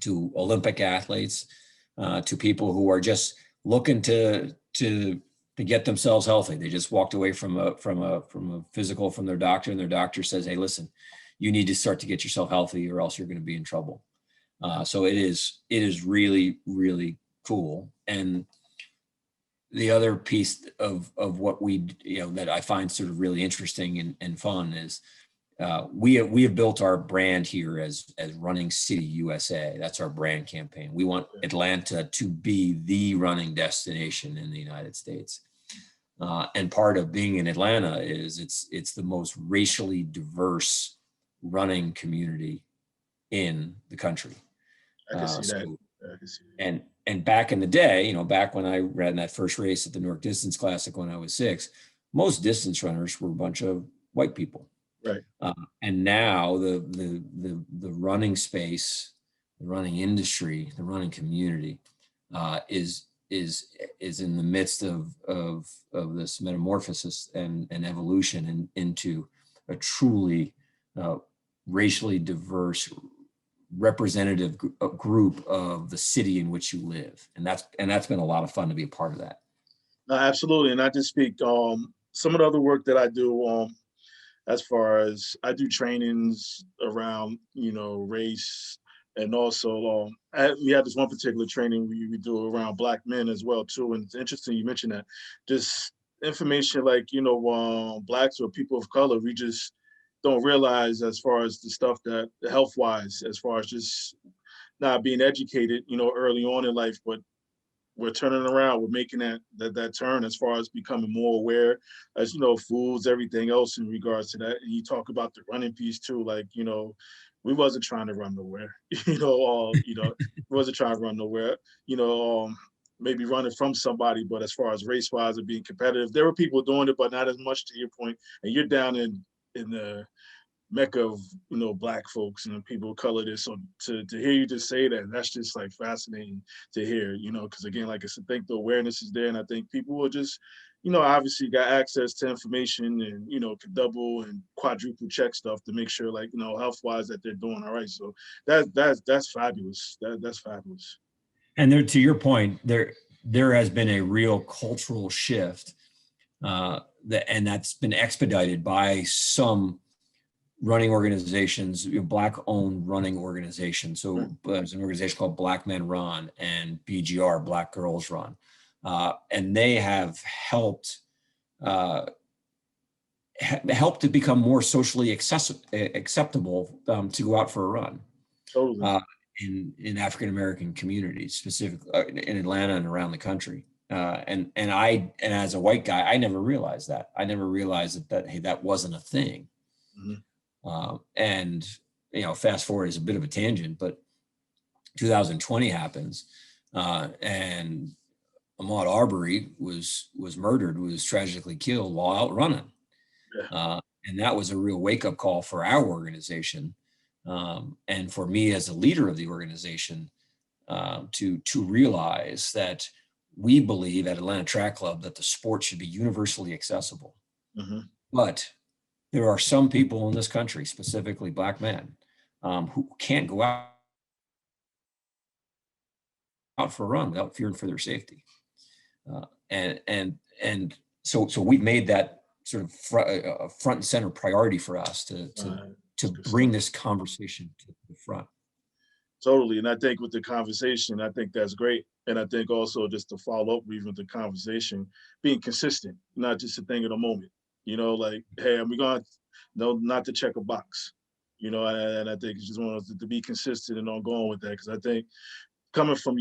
to Olympic athletes, to people who are just looking to get themselves healthy. They just walked away from a physical from their doctor, and their doctor says, "Hey, listen, you need to start to get yourself healthy, or else you're going to be in trouble." So it is really, really cool. And the other piece of what we, that I find sort of really interesting and fun is we have built our brand here as Running City USA. That's our brand campaign. We want Atlanta to be the running destination in the United States. And part of being in Atlanta is it's the most racially diverse running community in the country. I can see that. I can see that. And back in the day, back when I ran that first race at the New York Distance Classic when I was 6, most distance runners were a bunch of white people. Right. And now the running space, the running industry, the running community is in the midst of this metamorphosis and evolution into a truly racially diverse, representative group of the city in which you live, and that's been a lot of fun to be a part of that. Absolutely, and I just speak some of the other work that I do. As far as I do trainings around race, and also we have this one particular training we do around Black men as well too. And it's interesting you mentioned that. Just information like Blacks or people of color, we just don't realize as far as the stuff that health wise, as far as just not being educated, early on in life, but we're turning around, we're making that turn as far as becoming more aware as, foods, everything else in regards to that. And you talk about the running piece too, like, we wasn't trying to run nowhere, we wasn't trying to run nowhere, maybe running from somebody, but as far as race wise and being competitive, there were people doing it, but not as much to your point. And you're down in the mecca of Black folks and people of color. So to hear you just say that, that's just like fascinating to hear, because again, like I said, I think the awareness is there, and I think people will just obviously got access to information and could double and quadruple check stuff to make sure, like, health wise, that they're doing all right. So that's fabulous. That's fabulous. And there, to your point, there has been a real cultural shift and that's been expedited by some running organizations, Black-owned running organizations. So there's an organization called Black Men Run and BGR, Black Girls Run, and they have helped to become more socially acceptable to go out for a run. Totally. In African American communities, specifically in Atlanta and around the country. And as a white guy, I never realized that. I never realized that hey, that wasn't a thing. And fast forward is a bit of a tangent, but 2020 happens, and Ahmad Arbury was murdered, was tragically killed while out running. And that was a real wake-up call for our organization, and for me as a leader of the organization, to realize that we believe at Atlanta Track Club that the sport should be universally accessible. Mhm. But there are some people in this country, specifically Black men, who can't go out for a run without fearing for their safety. And so we've made that sort of front and center priority for us to That's good bring stuff. this conversation to the front. Totally. And I think with the conversation, I think that's great. And I think also just to follow up even with the conversation, being consistent, not just a thing in a moment. Like, hey, I'm going no, not to check a box. And I think it's just one of those to be consistent and ongoing with that. Because I think coming from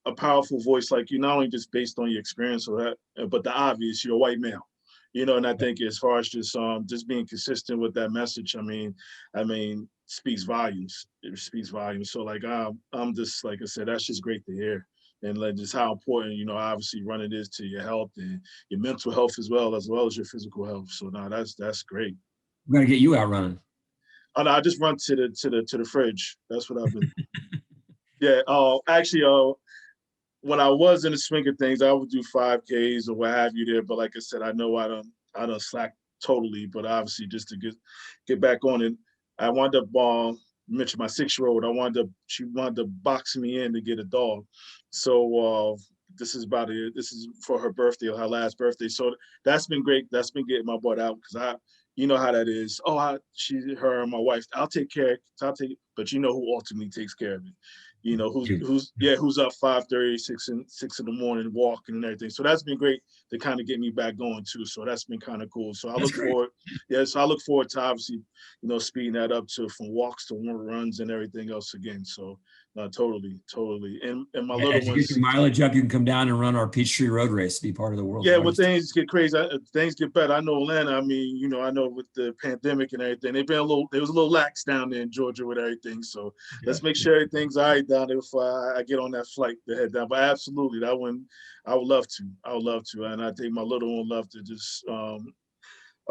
a powerful voice like you, not only just based on your experience or that, but the obvious, you're a white male. And I think as far as just being consistent with that message, I mean, speaks volumes. It speaks volumes. So like I'm just like I said, that's just great to hear. And like just how important, obviously running is to your health and your mental health as well as your physical health. So no, that's great. We're gonna get you out running. Oh, no, I just run to the fridge. That's what I've been. Yeah. Actually, when I was in the swing of things, I would do 5Ks or what have you there. But like I said, I know I don't slack totally. But obviously, just to get back on it, I wound up mentioned my 6-year-old. She wanted to box me in to get a dog. So this is for her birthday or her last birthday. So that's been great. That's been getting my butt out because you know how that is. Oh, her and my wife. I'll take care. But you know who ultimately takes care of it. Who's up 5:30, 6 in the morning, walking and everything. So that's been great to kind of get me back going too. So that's been kind of cool. So I look forward to obviously, speeding that up to from walks to runs and everything else again. So totally. And my little As you ones. get your mileage up, you can come down and run our Peachtree Road Race, be part of the world's Yeah, when largest. things get crazy, things get better. I know Atlanta. I know with the pandemic and everything, there was a little lax down there in Georgia with everything. So let's make sure everything's all right down there before I get on that flight to head down. But absolutely, that one, I would love to. And I think my little one would love to just.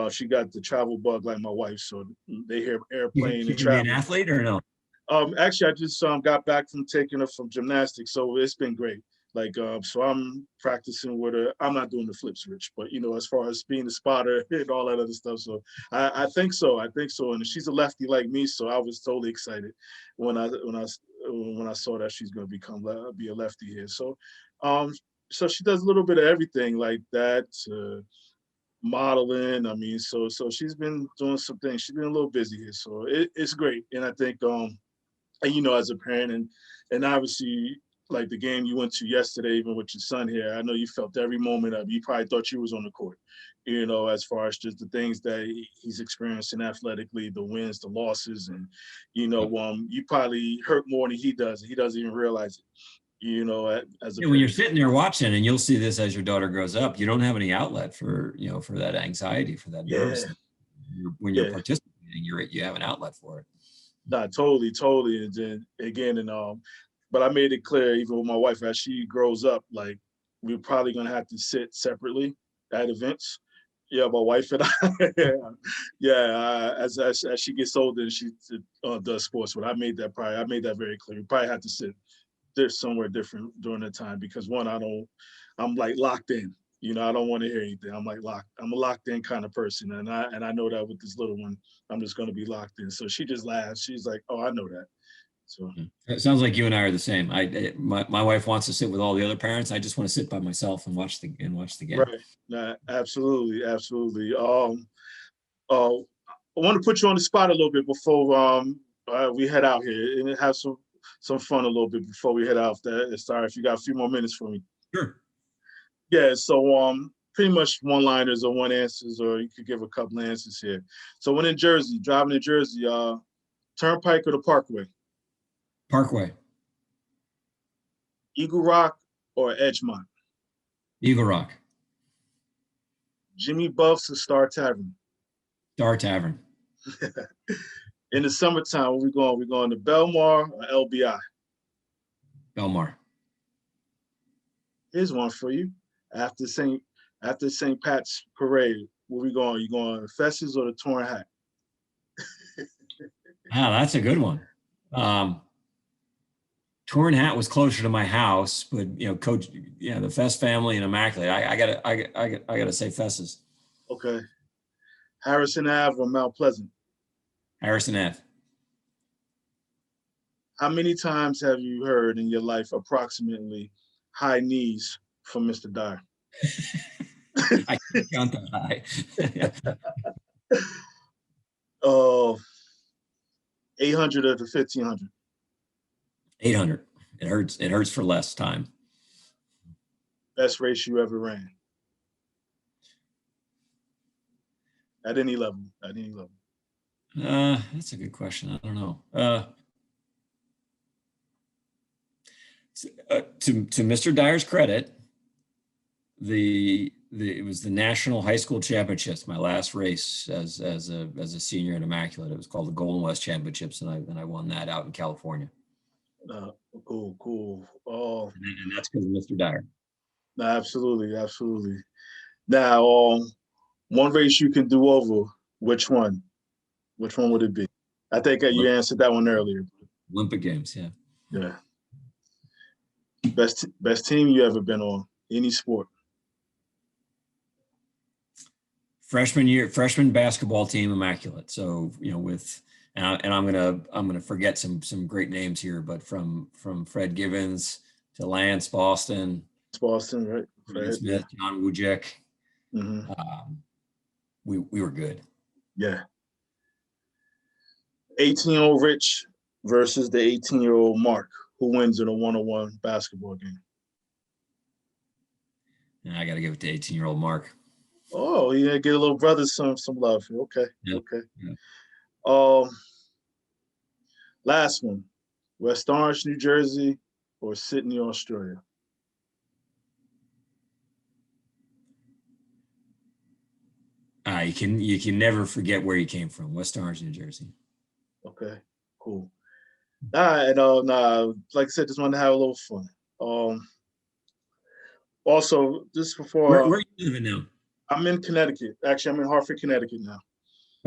She got the travel bug like my wife, so they hear airplane She and can be an travel. athlete or no? Actually, I just got back from taking her from gymnastics, so it's been great. Like, so I'm practicing with her. I'm not doing the flips, Rich, but as far as being a spotter and all that other stuff. So I think so. And she's a lefty like me, so I was totally excited when I saw that she's going to be a lefty here. So, so she does a little bit of everything like that. Modeling. So she's been doing some things. She's been a little busy here, so it's great. And I think and as a parent and obviously like the game you went to yesterday, even with your son here, I know you felt every moment of it. You probably thought you was on the court, as far as just the things that he's experiencing athletically, the wins, the losses, and you probably hurt more than he does. He doesn't even realize it. As a When you're parent. sitting there watching, and you'll see this as your daughter grows up, you don't have any outlet for for that anxiety, for that Yeah, nervousness. When you're yeah. participating, you have an outlet for it. Not totally. And then again, but I made it clear, even with my wife, as she grows up, like we're probably gonna have to sit separately at events. Yeah, my wife and I. As she gets older, and she does sports. But I made that very clear. We probably have to sit there somewhere different during the time because one, I'm like locked in. I don't want to hear anything. I'm a locked in kind of person, and I know that with this little one, I'm just going to be locked in. So she just laughs. She's like, "Oh, I know that." So It sounds like you and I are the same. My wife wants to sit with all the other parents. I just want to sit by myself and watch the game. right, absolutely. I want to put you on the spot a little bit before we head out here and have some fun a little bit before we head out. Sorry if you got a few more minutes for me. Sure. Yeah, so pretty much one-liners or one answers, or you could give a couple answers here. So when in Jersey, driving in Jersey, Turnpike or the Parkway? Parkway. Eagle Rock or Edgemont? Eagle Rock. Jimmy Buff's or Star Tavern? Star Tavern. In the summertime, where we going? We going to Belmar or LBI? Belmar. Here's one for you. After St. Pat's Parade, where we going? You going to Festus or the Torn Hat? Ah, that's a good one. Torn Hat was closer to my house, but Coach, the Fess family and Immaculate. I gotta say Fesses. Okay. Harrison Ave or Mount Pleasant? Harrison Ave. How many times have you heard in your life approximately high knees from Mr. Dyer? I can't count that high. 800 or the 1500? 800. It hurts. It hurts for less time. Best race you ever ran? At any level. At any level. That's a good question. I don't know. To Mr. Dyer's credit, it was the National High School Championships, my last race as a senior in Immaculate. It was called the Golden West Championships, and I won that out in California. Cool. Oh, and that's because of Mr. Dyer. No, absolutely. Now, one race you can do over. Which one? Which one would it be? I think you answered that one earlier. Olympic Games, yeah. Yeah. Best team you ever been on, any sport? Freshman basketball team, Immaculate. So and I'm gonna forget some great names here, but from Fred Givens to Lance Boston, right? Fred Smith, John Wujek. Mm-hmm. We were good. Yeah. 18-year-old Rich versus the 18-year-old Mark. Who wins in a one-on-one basketball game? And I got to give it to 18-year-old Mark. Oh, yeah, get a little brother some love. Okay, yep. Okay. Yep. Last one. West Orange, New Jersey, or Sydney, Australia? You can never forget where you came from. West Orange, New Jersey. Okay, cool. Like I said, just wanted to have a little fun. Also, just before where are you living now? I'm in Connecticut. Actually, I'm in Hartford, Connecticut now.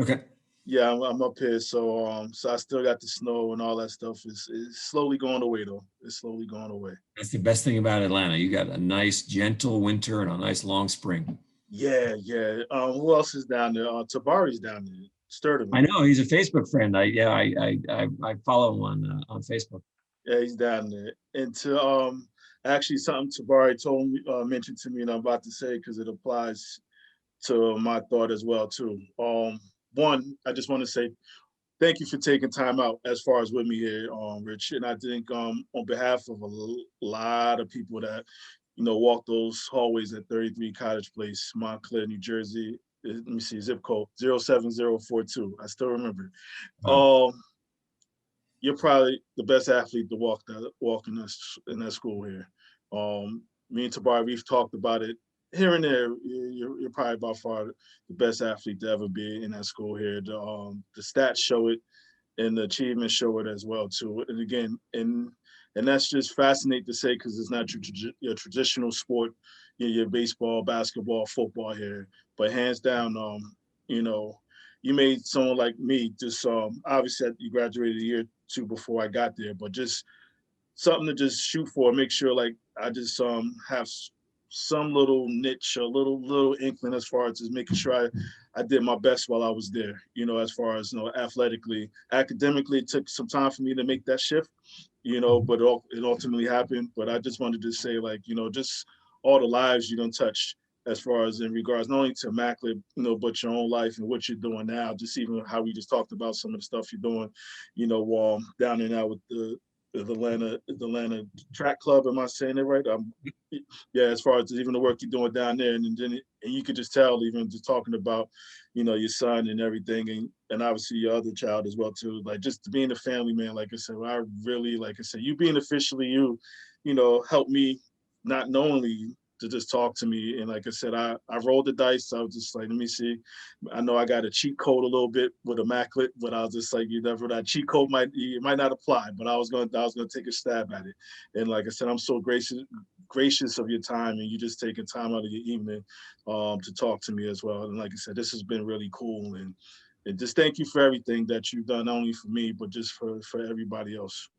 Okay. Yeah, I'm up here, so I still got the snow and all that stuff. Is slowly going away though. It's slowly going away. That's the best thing about Atlanta. You got a nice, gentle winter and a nice long spring. Yeah. Who else is down there? Tabari's down there. Sturtevant. I know he's a Facebook friend. I follow him on Facebook. Yeah, he's down there. And to actually something Tabari mentioned to me, and I'm about to say because it applies to my thought as well too. One, I just want to say thank you for taking time out as far as with me here, Rich. And I think on behalf of a lot of people that walk those hallways at 33 Cottage Place, Montclair, New Jersey. Let me see, zip code 07042. I still remember. Wow. You're probably the best athlete to walk in that school here. Me and Tabari, we've talked about it here and there. You're probably by far the best athlete to ever be in that school here. The stats show it, and the achievements show it as well too. And again, and that's just fascinating to say because it's not your traditional sport, your baseball, basketball, football here, but hands down, you made someone like me just obviously you graduated a year or two before I got there, but just something to just shoot for, make sure like I just have some little niche, a little inkling as far as just making sure I did my best while I was there, as far as athletically. Academically, it took some time for me to make that shift, but it ultimately happened. But I just wanted to say, like, just all the lives you don't touch as far as in regards not only to Immaculate, but your own life and what you're doing now, just even how we just talked about some of the stuff you're doing, down there now with the Atlanta Track Club. Am I saying it right? Yeah, as far as even the work you're doing down there, and you could just tell even just talking about, your son and everything, and obviously your other child as well too. Like just being a family man, like I said, I really, like I said, you being officially you, helped me not knowingly to just talk to me. And like I said, I rolled the dice. So I was just like, let me see. I know I got a cheat code a little bit with Immaculate, but I was just like, that cheat code might not apply, but I was gonna take a stab at it. And like I said, I'm so gracious of your time, and you just taking time out of your evening to talk to me as well. And like I said, this has been really cool, and just thank you for everything that you've done, not only for me, but just for everybody else.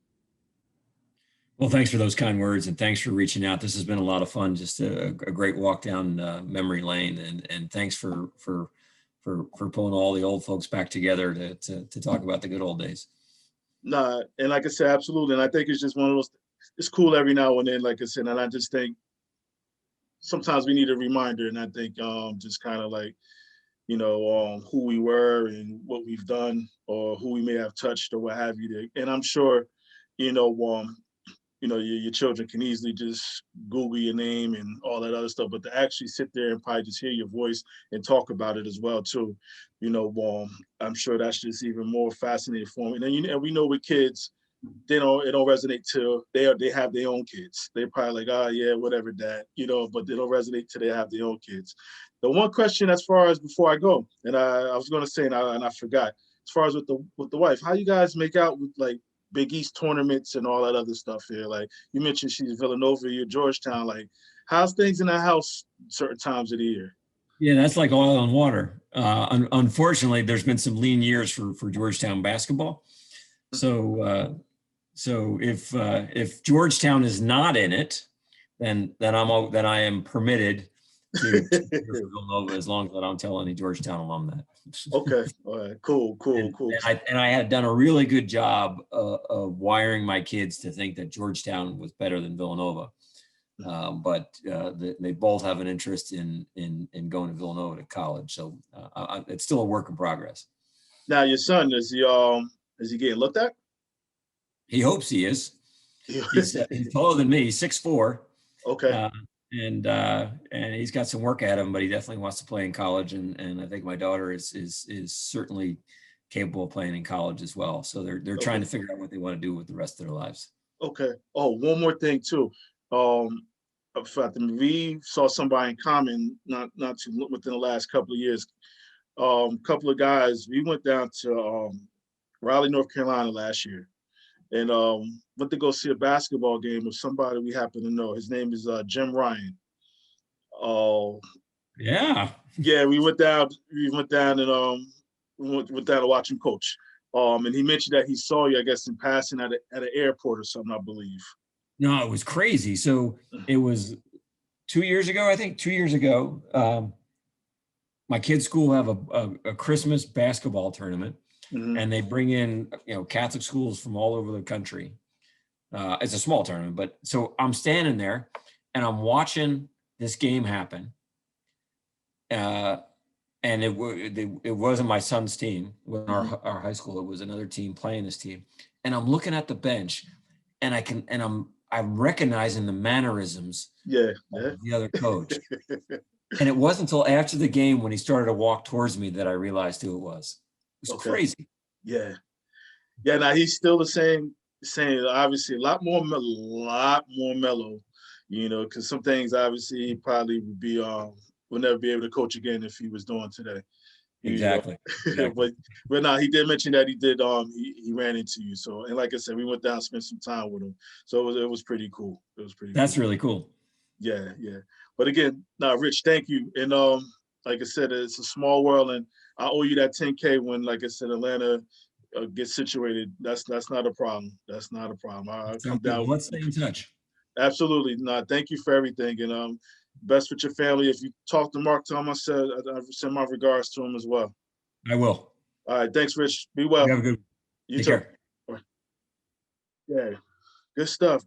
Well, thanks for those kind words and thanks for reaching out. This has been a lot of fun, just a great walk down memory lane. And thanks for pulling all the old folks back together to talk about the good old days. Nah, and like I said, absolutely. And I think it's just one of those, it's cool every now and then, like I said, and I just think sometimes we need a reminder. And I think just kind of like, who we were and what we've done or who we may have touched or what have you. And I'm sure, you know, your children can easily just Google your name and all that other stuff, but to actually sit there and probably just hear your voice and talk about it as well too, I'm sure that's just even more fascinating for me. And we know with kids, it don't resonate till they have their own kids. They're probably like, oh yeah, whatever, dad, but they don't resonate till they have their own kids. The one question, as far as before I go, and I was going to say, and I forgot, as far as with the wife, how you guys make out with like Big East tournaments and all that other stuff here? Like you mentioned, she's Villanova, you're Georgetown. Like, how's things in the house certain times of the year? Yeah, that's like oil and water. Unfortunately, there's been some lean years for Georgetown basketball. So if Georgetown is not in it, then I am permitted to Villanova as long as I don't tell any Georgetown alum that. Okay, all right, cool. And I had done a really good job of wiring my kids to think that Georgetown was better than Villanova. But they both have an interest in going to Villanova to college. So it's still a work in progress. Now your son, is he getting looked at? He hopes he is. He's taller than me. He's 6'4". Okay. And he's got some work at him, but he definitely wants to play in college. And I think my daughter is certainly capable of playing in college as well. So they're trying to figure out what they want to do with the rest of their lives. Okay. Oh, one more thing too. We saw somebody in common not too within the last couple of years. Couple of guys. We went down to Raleigh, North Carolina last year, and went to go see a basketball game with somebody we happen to know. His name is Jim Ryan. Oh, yeah. Yeah, we went down and went down to watch him coach. And he mentioned that he saw you, I guess, in passing at an airport or something, I believe. No, it was crazy. So it was 2 years ago, I think 2 years ago. My kids' school have a Christmas basketball tournament. Mm-hmm. And they bring in, Catholic schools from all over the country. It's a small tournament, but so I'm standing there and I'm watching this game happen. And it wasn't my son's team. It wasn't our high school. It was another team playing this team. And I'm looking at the bench and I'm recognizing the mannerisms of the other coach. And it wasn't until after the game when he started to walk towards me that I realized who it was. It was crazy. Yeah. Now he's still the same. Obviously, a lot more mellow. Because some things obviously he probably would never be able to coach again if he was doing today. Exactly. But no, he did mention that he did. He ran into you. So, and like I said, we went down and spent some time with him. So it was pretty cool. That's really cool. Yeah. But again, Rich, thank you. And like I said, it's a small world, and I owe you that 10K when, like I said, Atlanta gets situated. That's not a problem. That's not a problem. I'll come down. Let's stay in touch. Absolutely. No, thank you for everything. And best with your family. If you talk to Mark, tell him I send my regards to him as well. I will. All right. Thanks, Rich. Be well. You have a good. You too. Care. Yeah. Good stuff.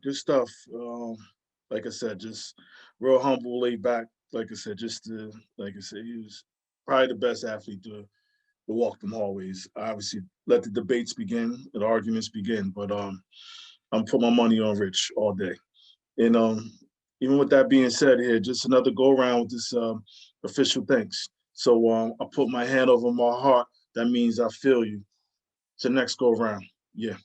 Like I said, just real humble, laid back. Like I said, he was probably the best athlete to walk them hallways. Obviously, let the debates begin, the arguments begin. But I'm putting my money on Rich all day. And even with that being said, here, just another go around with this official thanks. So I put my hand over my heart. That means I feel you. It's the next go around. Yeah.